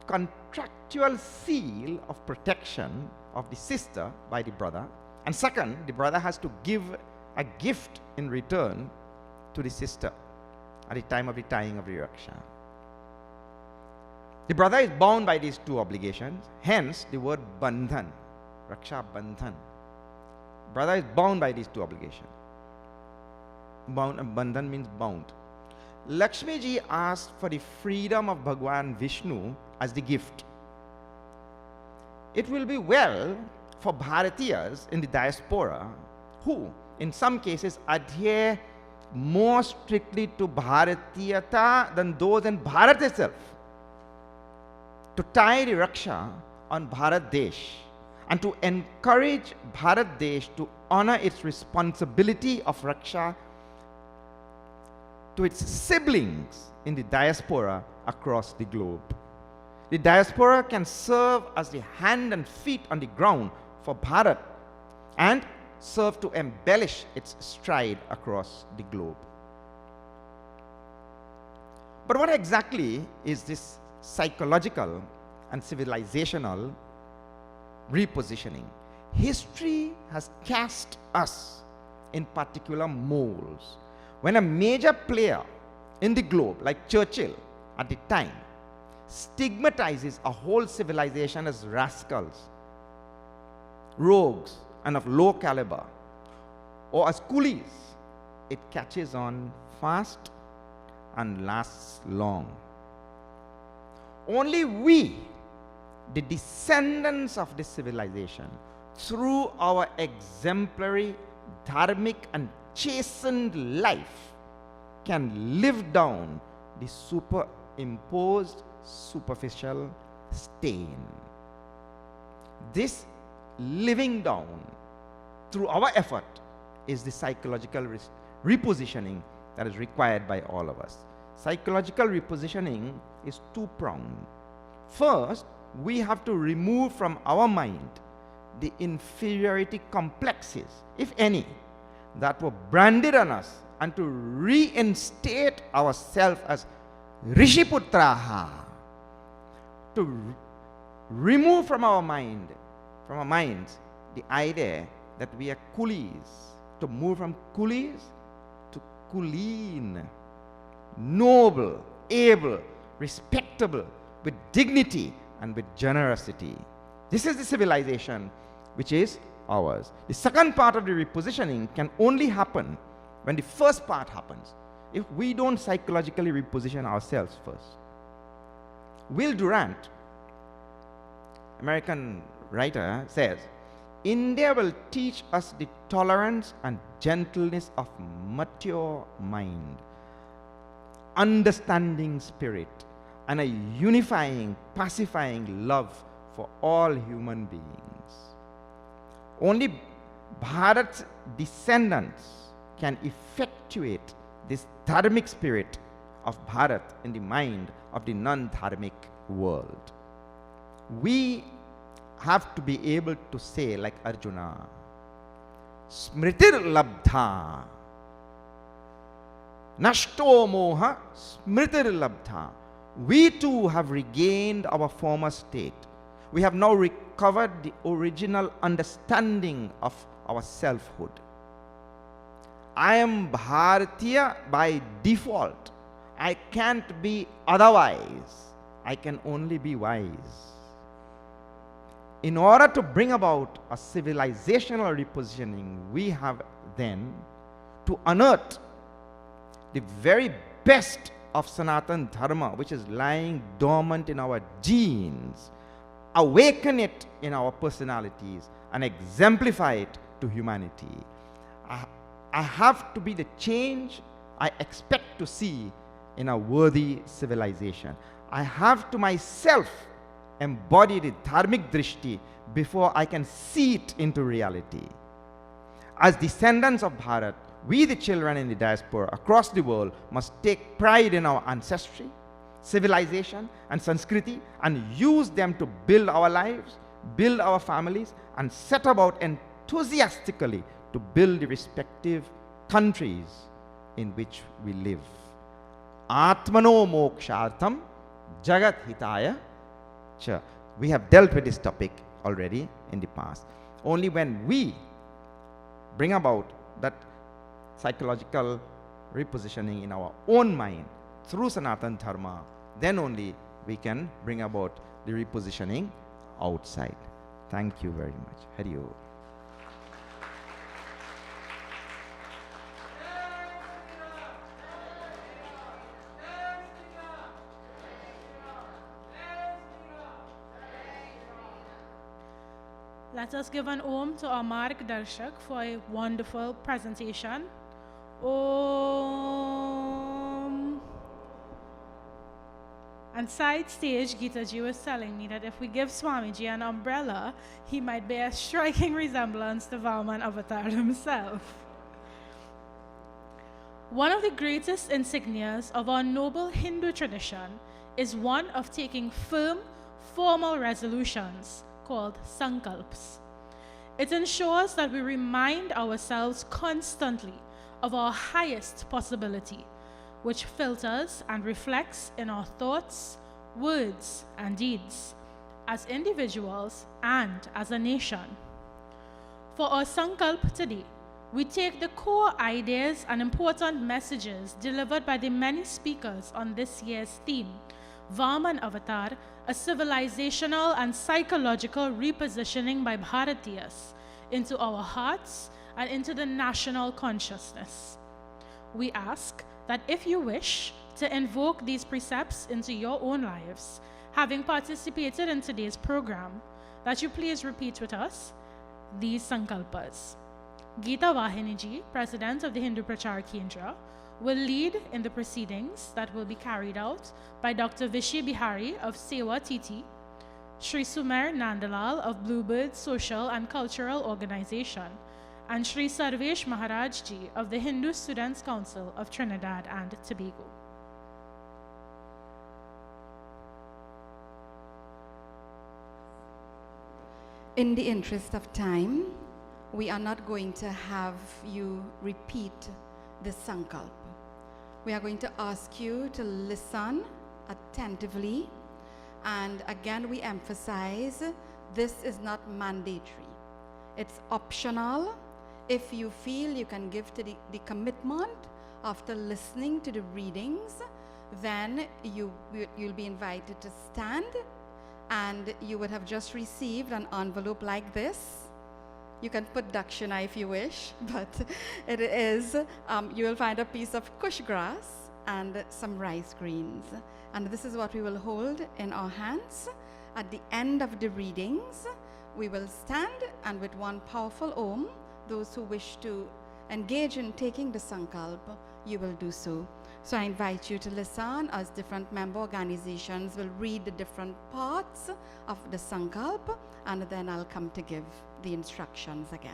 Speaker 11: contractual seal of protection of the sister by the brother. And second, the brother has to give a gift in return to the sister at the time of the tying of the Raksha. The brother is bound by these two obligations, hence the word Bandhan, Raksha Bandhan. Brother is bound by these two obligations. Bandhan means bound. Lakshmi ji asked for the freedom of Bhagwan Viṣṇu as the gift. It will be well for Bharateeyas in the diaspora who, in some cases, adhere more strictly to Bharateeyata than those in Bharat itself, to tie the Raksha on Bharat Desh and to encourage Bharat Desh to honor its responsibility of Raksha to its siblings in the diaspora across the globe. The diaspora can serve as the hand and feet on the ground for Bharat and serve to embellish its stride across the globe. But what exactly is this psychological and civilizational repositioning? History has cast us in particular molds. When a major player in the globe, like Churchill at the time, stigmatizes a whole civilization as rascals, rogues, and of low caliber, or as coolies, it catches on fast and lasts long. Only we, the descendants of this civilization, through our exemplary, dharmic, and chastened life, can live down the superimposed superficial stain. This living down through our effort is the psychological repositioning that is required by all of us. Psychological repositioning is two-pronged. First, we have to remove from our mind the inferiority complexes, if any, that were branded on us, and to reinstate ourselves as Rishiputraha, to remove from our minds the idea that we are coolies, to move from coolies to kuleen, noble, able, respectable, with dignity and with generosity. This is the civilization which is ours. The second part of the repositioning can only happen when the first part happens, if we don't psychologically reposition ourselves first. Will Durant, American writer, says, India will teach us the tolerance and gentleness of mature mind, understanding spirit, and a unifying, pacifying love for all human beings. Only Bharat's descendants can effectuate this dharmic spirit of Bharat in the mind of the non-dharmic world. We have to be able to say, like Arjuna, Smritir labdha, nashto moha smritir labdha. We too have regained our former state. We have now recovered the original understanding of our selfhood. I am Bharateeya by default. I can't be otherwise. I can only be wise. In order to bring about a civilizational repositioning, we have then to unearth the very best of Sanātana Dharma, which is lying dormant in our genes, awaken it in our personalities, and exemplify it to humanity. I have to be the change I expect to see in a worthy civilization. I have to myself embody the dharmic drishti before I can see it into reality. As descendants of Bharat, We, the children in the diaspora across the world, must take pride in our ancestry, civilization, and Sanskriti, and use them to build our lives, build our families, and set about enthusiastically to build the respective countries in which we live. Atmano mokshartham jagat hitaya cha. We have dealt with this topic already in the past. Only when we bring about that psychological repositioning in our own mind through Sanātana Dharma, then only we can bring about the repositioning outside. Thank you very much. Hari Om.
Speaker 1: Let us give an Om to our Mārgadarśak for a wonderful presentation. Om. And side stage, Gitaji was telling me that if we give Swamiji an umbrella, he might bear a striking resemblance to Vāman Avatar himself. One of the greatest insignias of our noble Hindu tradition is one of taking firm, formal resolutions called sankalps. It ensures that we remind ourselves constantly of our highest possibility, which filters and reflects in our thoughts, words, and deeds, as individuals and as a nation. For our sankalp today, we take the core ideas and important messages delivered by the many speakers on this year's theme, Vāman Avatar, a civilizational and psychological repositioning by Bharateeyas, into our hearts and into the national consciousness. We ask that if you wish to invoke these precepts into your own lives, having participated in today's program, that you please repeat with us these sankalpas. Geeta Vahiniji, President of the Hindu Prachar Kendra, will lead in the proceedings that will be carried out by Dr. Vishy Bihari of Sewa TT, Shri Sumer Nandalal of Bluebird Social and Cultural Organization, and Shri Sarvesh Maharaj Ji of the Hindu Students' Council of Trinidad and Tobago.
Speaker 2: In the interest of time, we are not going to have you repeat the sankalp. We are going to ask you to listen attentively, and again we emphasize this is not mandatory. It's optional. If you feel you can give to the commitment after listening to the readings, then you'll be invited to stand, and you would have just received an envelope like this. You can put dakshina if you wish, but it is, you will find a piece of kush grass and some rice greens. And this is what we will hold in our hands. At the end of the readings, we will stand, and with one powerful Om, those who wish to engage in taking the sankalp, you will do so. So I invite you to listen as different member organizations will read the different parts of the sankalp, and then I'll come to give the instructions again.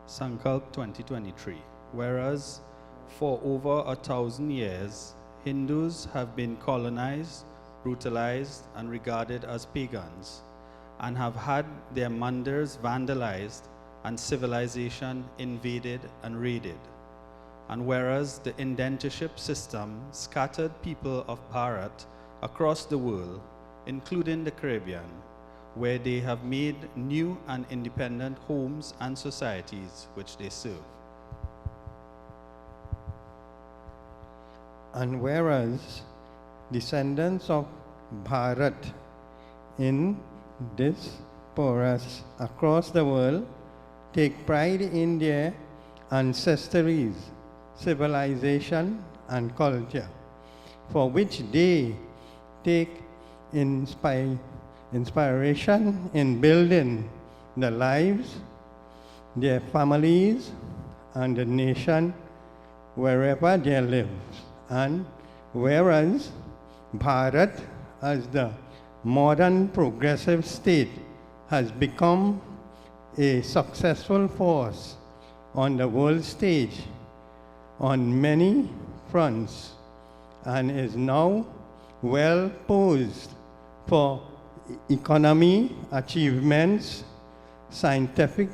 Speaker 12: Sankalp 2023. Whereas for over 1,000 years, Hindus have been colonized, brutalized, and regarded as pagans, and have had their mandirs vandalized and civilization invaded and raided. And whereas the indentureship system scattered people of Bharat across the world, including the Caribbean, where they have made new and independent homes and societies which they serve.
Speaker 13: And whereas descendants of Bharat in diasporas across the world take pride in their ancestries, civilization, and culture, for which they take inspiration in building their lives, their families, and the nation wherever they live. And whereas Bharat, as the modern progressive state has become a successful force on the world stage on many fronts and is now well posed for economy achievements, scientific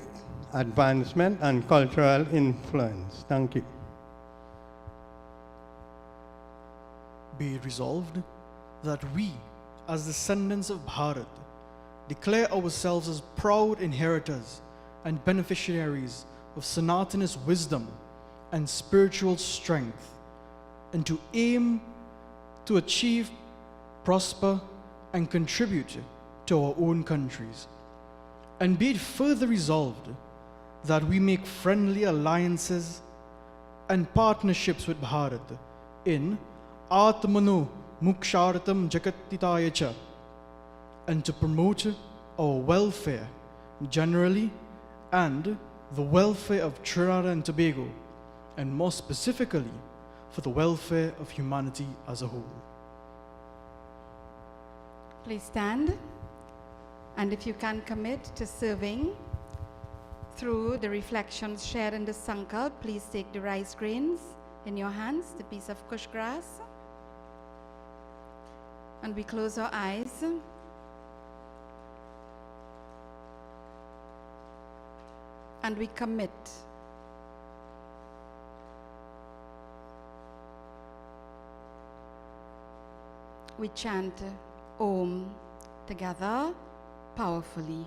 Speaker 13: advancement, and cultural influence. Thank you.
Speaker 14: Be it resolved that we, as descendants of Bharat, declare ourselves as proud inheritors and beneficiaries of Sanatana's wisdom and spiritual strength, and to aim to achieve, prosper, and contribute to our own countries. And be it further resolved that we make friendly alliances and partnerships with Bharat in Atmano Mukshartam Jagatitayacha, and to promote our welfare generally and the welfare of Trinidad and Tobago, and more specifically for the welfare of humanity as a whole.
Speaker 2: Please stand, and if you can commit to serving through the reflections shared in the Sankalp, please take the rice grains in your hands, the piece of kush grass, and we close our eyes. And we commit. We chant Om together powerfully.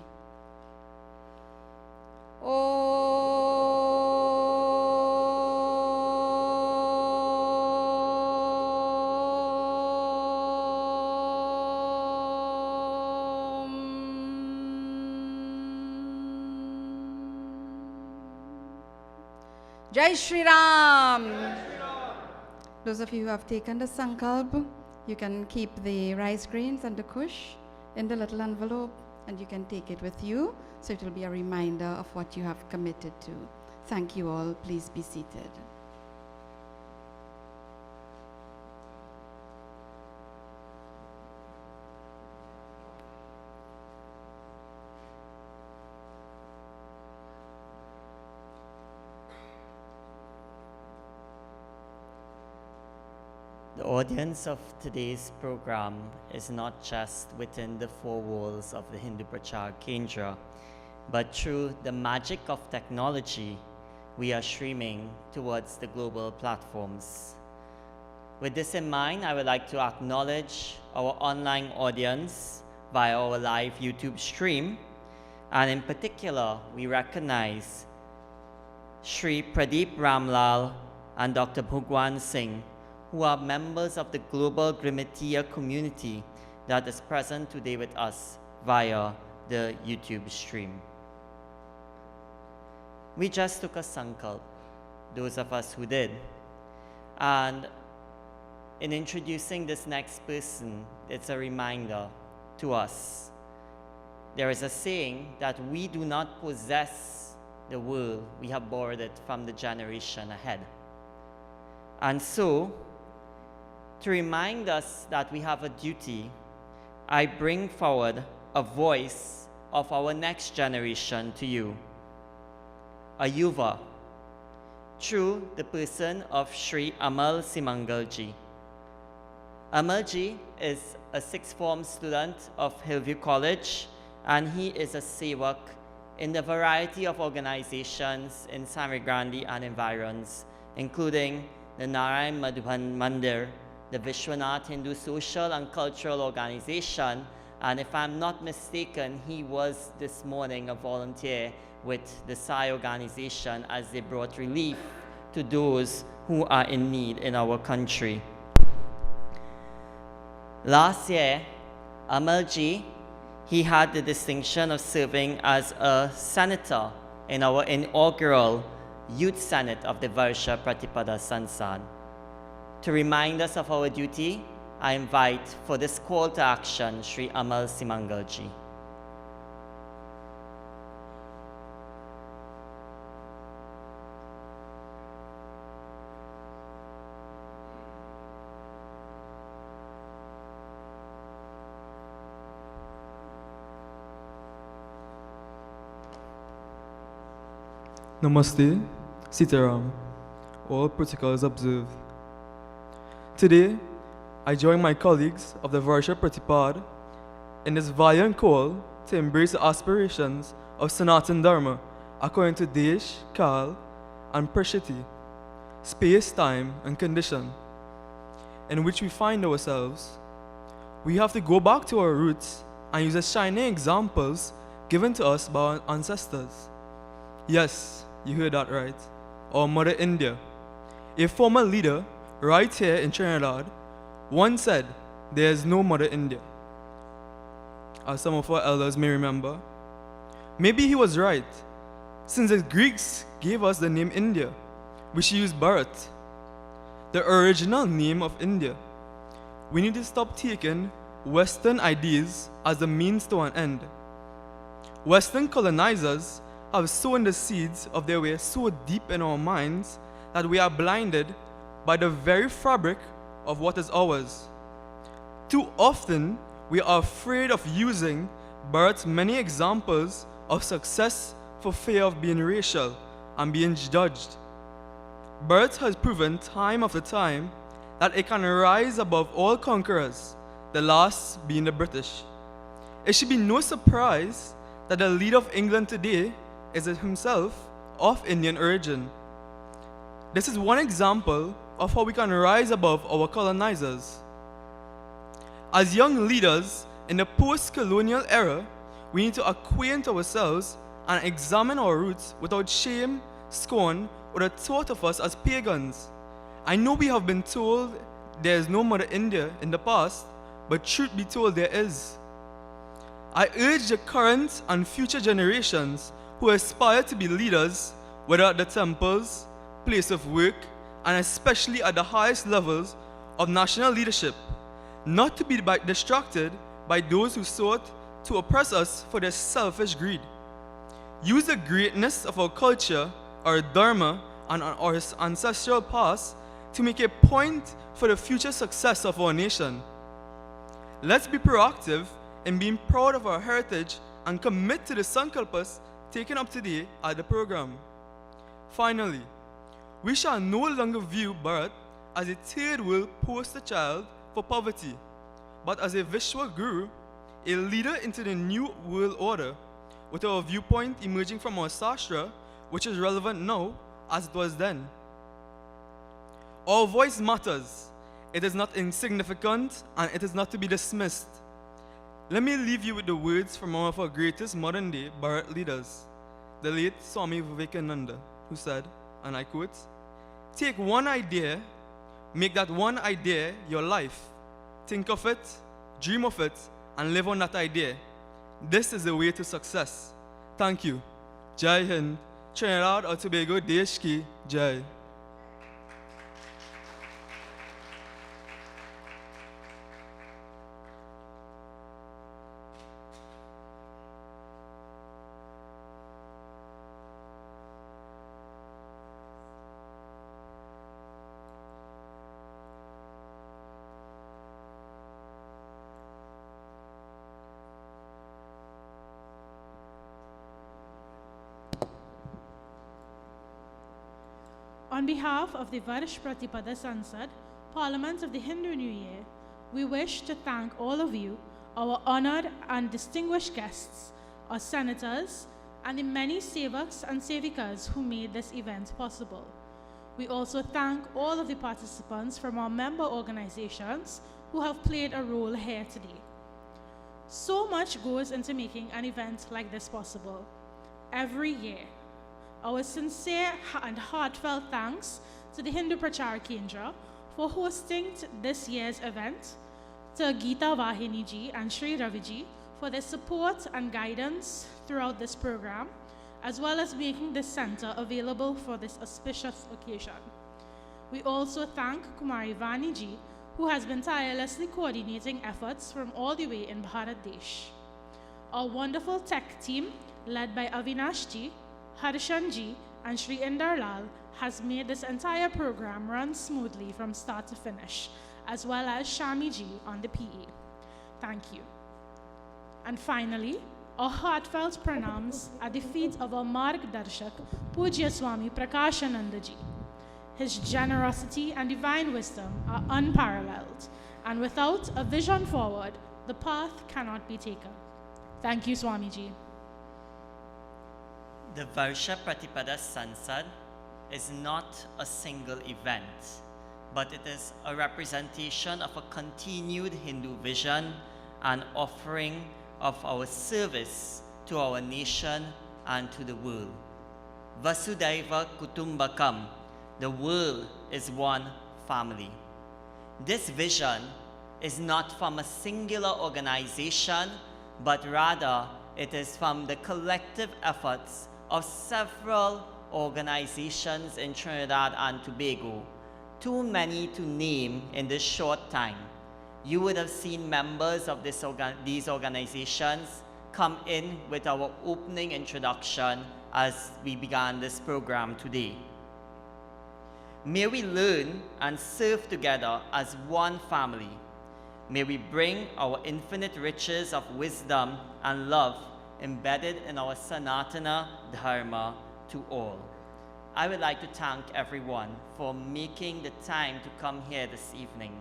Speaker 2: Jai Shri Ram. Those of you who have taken the Sankalp, you can keep the rice grains and the kush in the little envelope, and you can take it with you, so it will be a reminder of what you have committed to. Thank you all. Please be seated.
Speaker 3: The audience of today's program is not just within the four walls of the Hindu Prachar Kendra, but through the magic of technology, we are streaming towards the global platforms. With this in mind, I would like to acknowledge our online audience via our live YouTube stream, and in particular, we recognize Shri Pradeep Ramlal and Dr. Bhugwan Singh, who are members of the global Bharateeyas community that is present today with us via the YouTube stream. We just took a Sankalp, those of us who did. And in introducing this next person, it's a reminder to us. There is a saying that we do not possess the world, we have borrowed it from the generation ahead. And so, to remind us that we have a duty, I bring forward a voice of our next generation to you, a Yuva, through the person of Sri Amal Simangalji. Amalji is a sixth form student of Hillview College, and he is a sevak in the variety of organizations in Samri Grandi and environs, including the Narayan Madhuban Mandir, the Vishwanath Hindu Social and Cultural Organization, and if I'm not mistaken, he was this morning a volunteer with the Sai organization as they brought relief to those who are in need in our country. Last year, Amalji, he had the distinction of serving as a senator in our inaugural Youth Senate of the Varsha Pratipada Sansad. To remind us of our duty, I invite for this call to action Sri Amal Simangalji.
Speaker 15: Namaste, Sīdaram. All protocols observed. Today, I join my colleagues of the Varsha Pratipada in this valiant call to embrace the aspirations of Sanātana Dharma according to Desh, Kal, and Prakriti, space, time, and condition, in which we find ourselves. We have to go back to our roots and use the shining examples given to us by our ancestors. Yes, you heard that right. Our Mother India. A former leader right here in Trinidad once said, "There is no Mother India," as some of our elders may remember. Maybe he was right, since the Greeks gave us the name India, which used Bharat, the original name of India. We need to stop taking Western ideas as the means to an end. Western colonizers have sown the seeds of their way so deep in our minds that we are blinded by the very fabric of what is ours. Too often, we are afraid of using Bharat's many examples of success for fear of being racial and being judged. Bharat has proven time after time that it can rise above all conquerors, the last being the British. It should be no surprise that the leader of England today is himself of Indian origin. This is one example of how we can rise above our colonizers. As young leaders in the post-colonial era, we need to acquaint ourselves and examine our roots without shame, scorn, or the thought of us as pagans. I know we have been told there is no Mother India in the past, but truth be told, there is. I urge the current and future generations who aspire to be leaders, whether at the temples, place of work, and especially at the highest levels of national leadership, not to be distracted by those who sought to oppress us for their selfish greed. Use the greatness of our culture, our dharma, and our ancestral past to make a point for the future success of our nation. Let's be proactive in being proud of our heritage and commit to the sankalpas taken up today at the program. Finally, we shall no longer view Bharat as a third world poster child for poverty, but as a Viṣṇu guru, a leader into the new world order, with our viewpoint emerging from our sastra, which is relevant now as it was then. Our voice matters. It is not insignificant and it is not to be dismissed. Let me leave you with the words from one of our greatest modern day Bharat leaders, the late Swami Vivekananda, who said, and I quote, "Take one idea, make that one idea your life. Think of it, dream of it, and live on that idea. This is the way to success." Thank you. Jai Hind, Trinidad and Tobago, Desh ki Jai.
Speaker 1: On behalf of the Varsha Pratipada Sansad, Parliament of the Hindu New Year, we wish to thank all of you, our honored and distinguished guests, our senators, and the many sevaks and sevikas who made this event possible. We also thank all of the participants from our member organizations who have played a role here today. So much goes into making an event like this possible every year. Our sincere and heartfelt thanks to the Hindu Prachar Kendra for hosting this year's event, to Geeta Vahini ji and Sri Ravi ji for their support and guidance throughout this program, as well as making this center available for this auspicious occasion. We also thank Kumari Vani ji, who has been tirelessly coordinating efforts from all the way in Bharat Desh. Our wonderful tech team, led by Avinash ji, Harshan ji, and Sri Indar Lal, has made this entire program run smoothly from start to finish, as well as Shami ji on the PA. Thank you. And finally, our heartfelt pranams at the feet of our Mārgadarśak, Pūjya Swāmī Prakāshānandaji. His generosity and divine wisdom are unparalleled, and without a vision forward, the path cannot be taken. Thank you, Swamiji.
Speaker 3: The Varsha Pratipada Sansad is not a single event, but it is a representation of a continued Hindu vision and offering of our service to our nation and to the world. Vasudhaiva Kutumbakam, the world is one family. This vision is not from a singular organization, but rather it is from the collective efforts of several organizations in Trinidad and Tobago, too many to name in this short time. You would have seen members of these organizations come in with our opening introduction as we began this program today. May we learn and serve together as one family. May we bring our infinite riches of wisdom and love embedded in our Sanātana Dharma to all. I would like to thank everyone for making the time to come here this evening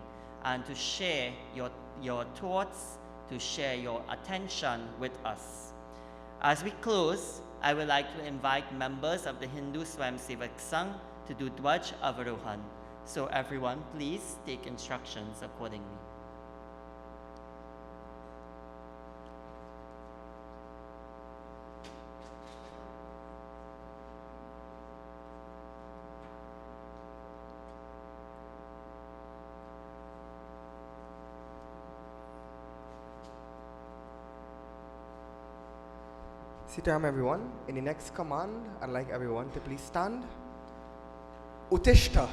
Speaker 3: and to share your thoughts, to share your attention with us. As we close, I would like to invite members of the Hindu Swayamsevak Sangh to do Dwaj Avarohan. So everyone, please take instructions accordingly.
Speaker 16: Sitaram everyone. In the next command, I'd like everyone to please stand. Utishta.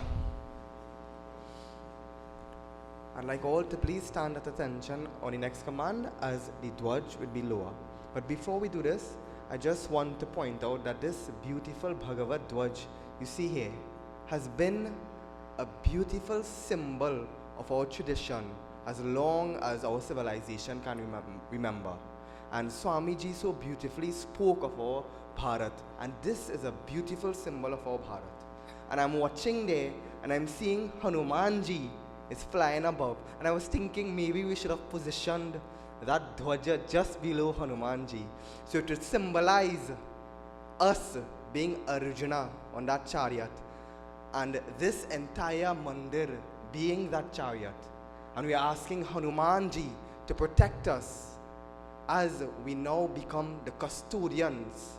Speaker 16: I'd like all to please stand at attention on the next command as the dwaj will be lower. But before we do this, I just want to point out that this beautiful Bhagavad Dwaj you see here has been a beautiful symbol of our tradition as long as our civilization can remember. And Swamiji so beautifully spoke of our Bharat, and this is a beautiful symbol of our Bharat. And I'm watching there, and I'm seeing Hanumanji is flying above, and I was thinking maybe we should have positioned that dhwaja just below Hanumanji, so to symbolize us being Arjuna on that chariot, and this entire mandir being that chariot. And we are asking Hanumanji to protect us as we now become the custodians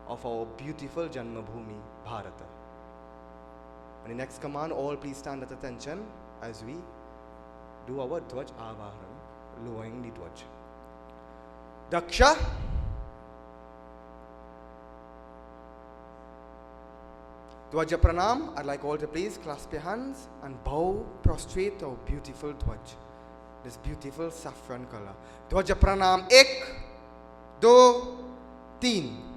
Speaker 16: of our beautiful Janmabhoomi, Bharata. On the next command, all please stand at attention as we do our Dwaj Avaharan, lowering the Dwaj. Daksha. Dwaja Pranam. I'd like all to please clasp your hands and bow, prostrate our beautiful Dwaj. This beautiful saffron color. Dwaja Pranam. Ek, do, teen.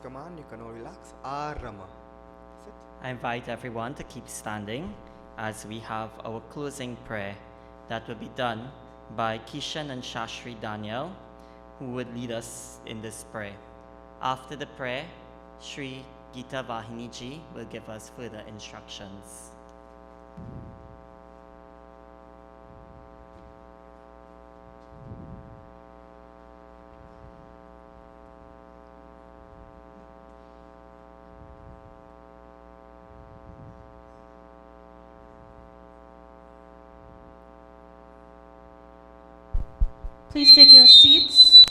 Speaker 16: Command, you can all relax. Arama.
Speaker 3: I invite everyone to keep standing as we have our closing prayer that will be done by Kishan and Shashri Daniel, who would lead us in this prayer. After the prayer, Sri Gita Vahiniji will give us further instructions.
Speaker 1: Please take your seats.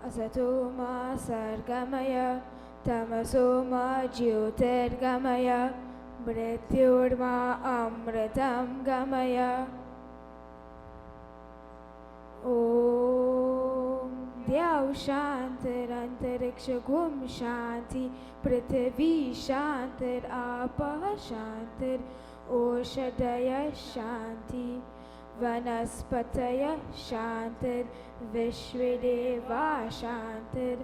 Speaker 17: asato ma sargamaya tamaso ma jyotirgamaya mrityurma amritam gamaya. Om Dyav Shantir Antariksha Gum Shanti Prithvi Shantir Apah Shantir Oshadaya Shanti Vanaspataya Shantir Vishvedeva Shantir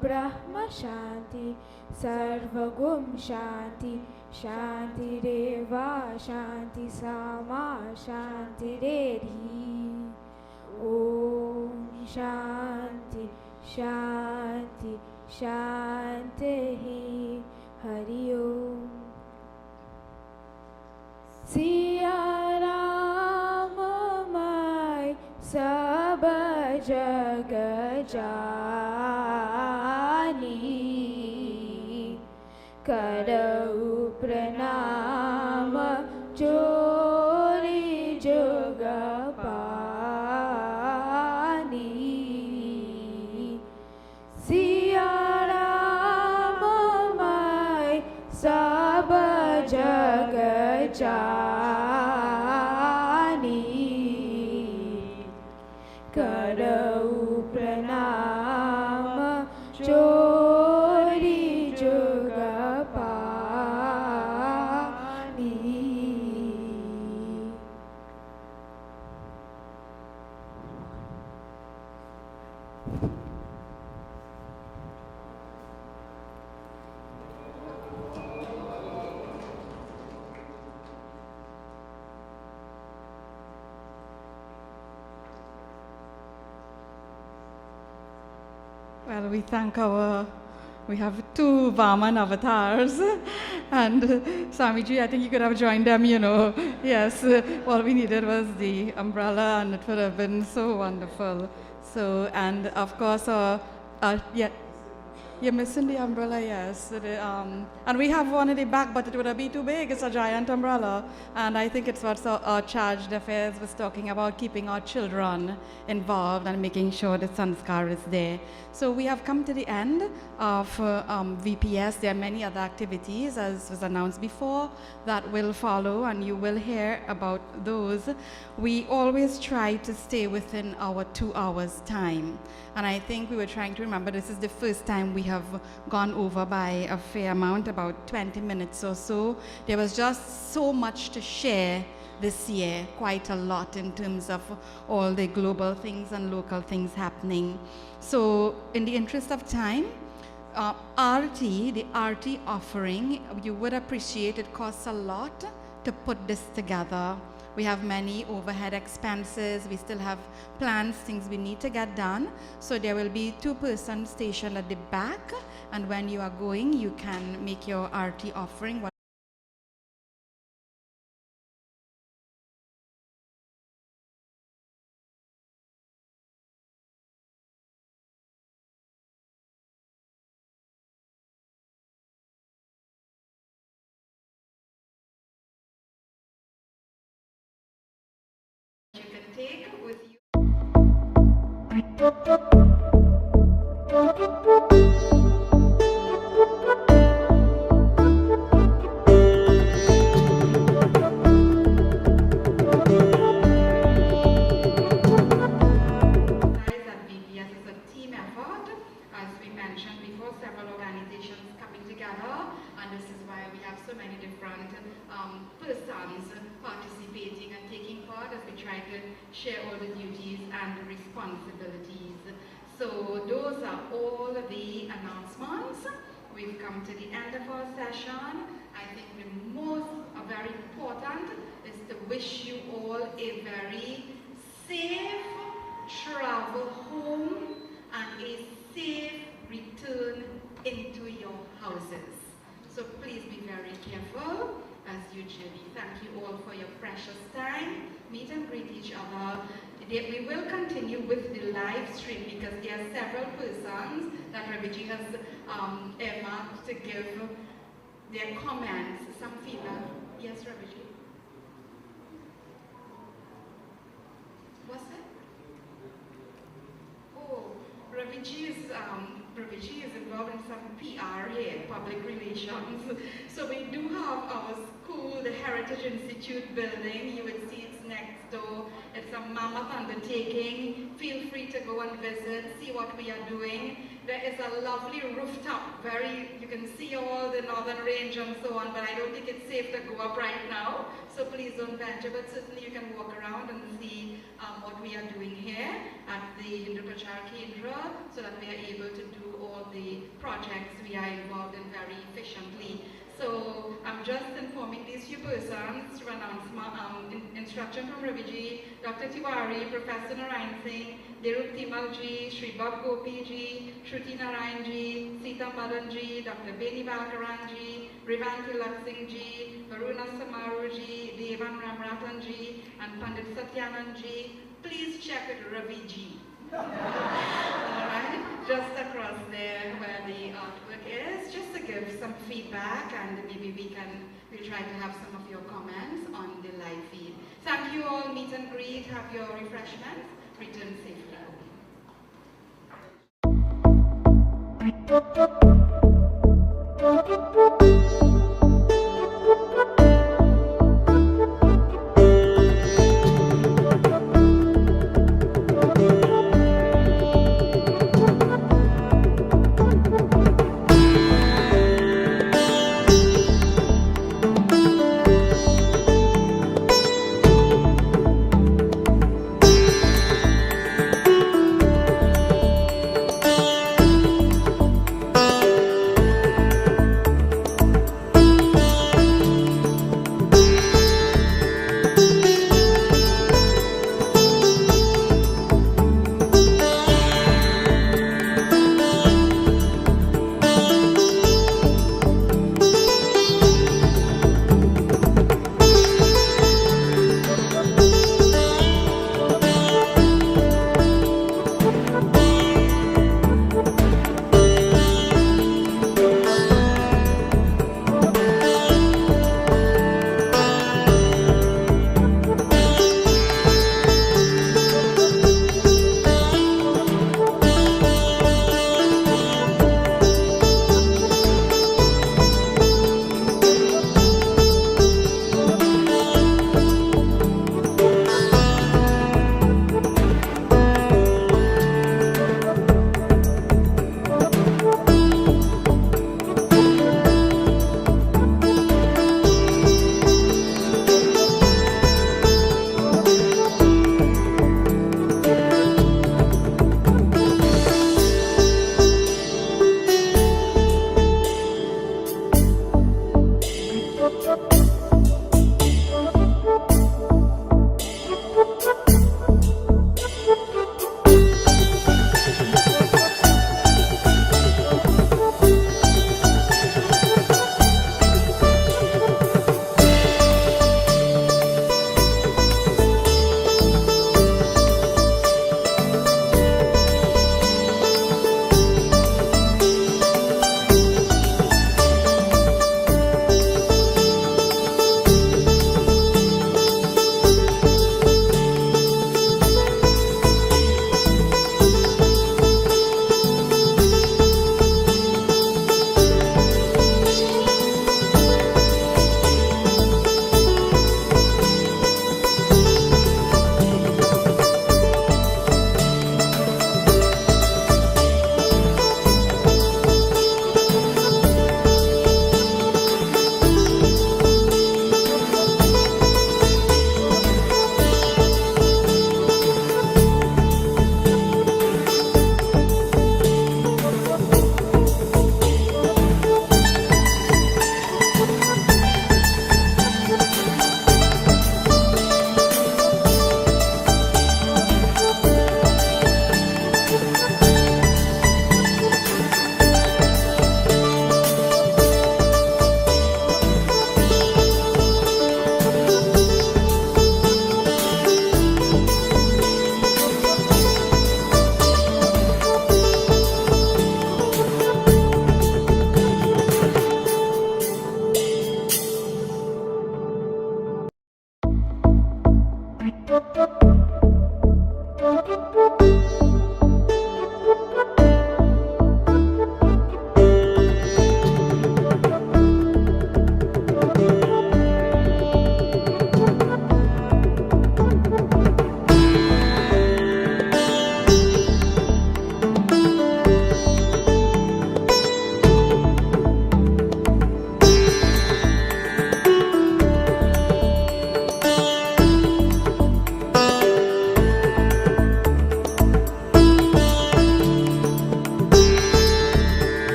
Speaker 17: Brahma Shanti Sarvagum Shanti Shanti Deva Shanti Sama Shanti Redhi. Om Shanti Shanti Shanti Hari Om. Siya Rama Mai Sab Jag Jani Karau Pranama Chori Jugapa Sab Jag Jani Karau Pranama Chori Jugapani.
Speaker 2: Well, we thank we have two Vāman avatars, and Swamiji, I think you could have joined them, you know. Yes, all we needed was the umbrella, and it would have been so wonderful. So, and of course, yeah, you're missing the umbrella, yes. And we have one in the back, but it would be too big. It's a giant umbrella. And I think it's what our charged affairs was talking about, keeping our children involved and making sure the sanskar is there. So we have come to the end of VPS. There are many other activities, as was announced before, that will follow, and you will hear about those. We always try to stay within our 2 hours time. And I think we were trying to remember this is the first time we have gone over by a fair amount, about 20 minutes or so. There was just so much to share this year, quite a lot in terms of all the global things and local things happening. So in the interest of time, the RT offering, you would appreciate it costs a lot to put this together. We have many overhead expenses. We still have plans, things we need to get done. So there will be 2-person stationed at the back. And when you are going, you can make your RT offering. You can take with you. VPS is a team effort. As we mentioned before, several organizations coming together, and this is why we have so many different persons participating and taking part as we try to share all the duties and responsibilities. So those are all the announcements. We've come to the end of our session. I think the very important is to wish you all a very safe travel home and a safe return into your houses. So please be very careful as you journey. Thank you all for your precious time. Meet and greet each other. We will continue with the live stream because there are several persons that Ṛgveda has earmarked to give their comments, some feedback. Yes, Ṛgveda? What's it? Oh, Ṛgveda is
Speaker 18: Praviji is involved in some PR here, public relations. So we do have our school, the Heritage Institute building. You would see it's next door. It's a mammoth undertaking. Feel free to go and visit, see what we are doing. There is a lovely rooftop, you can see all the northern range and so on, but I don't think it's safe to go up right now. So please don't venture, but certainly you can walk around and see what we are doing here at the Hindu Prachar Kendra, so that we are able to do all the projects we are involved in very efficiently. So I'm just informing these few persons to announce instruction from Raviji, Dr. Tiwari, Professor Narayan Singh, Dirup Timalji, Shri Bab Gopiji, Shruti Narayanji, Sita Madanji, Dr. Beni Bakaranji, Rivan Tilak Singhji, Varuna Samaruji, Devan Ramratanji, and Pandit Satyanandji. Please check with Raviji. Alright, just across there where the artwork is, just to give some feedback, and maybe we'll try to have some of your comments on the live feed. Thank you all, meet and greet, have your refreshments, return safely.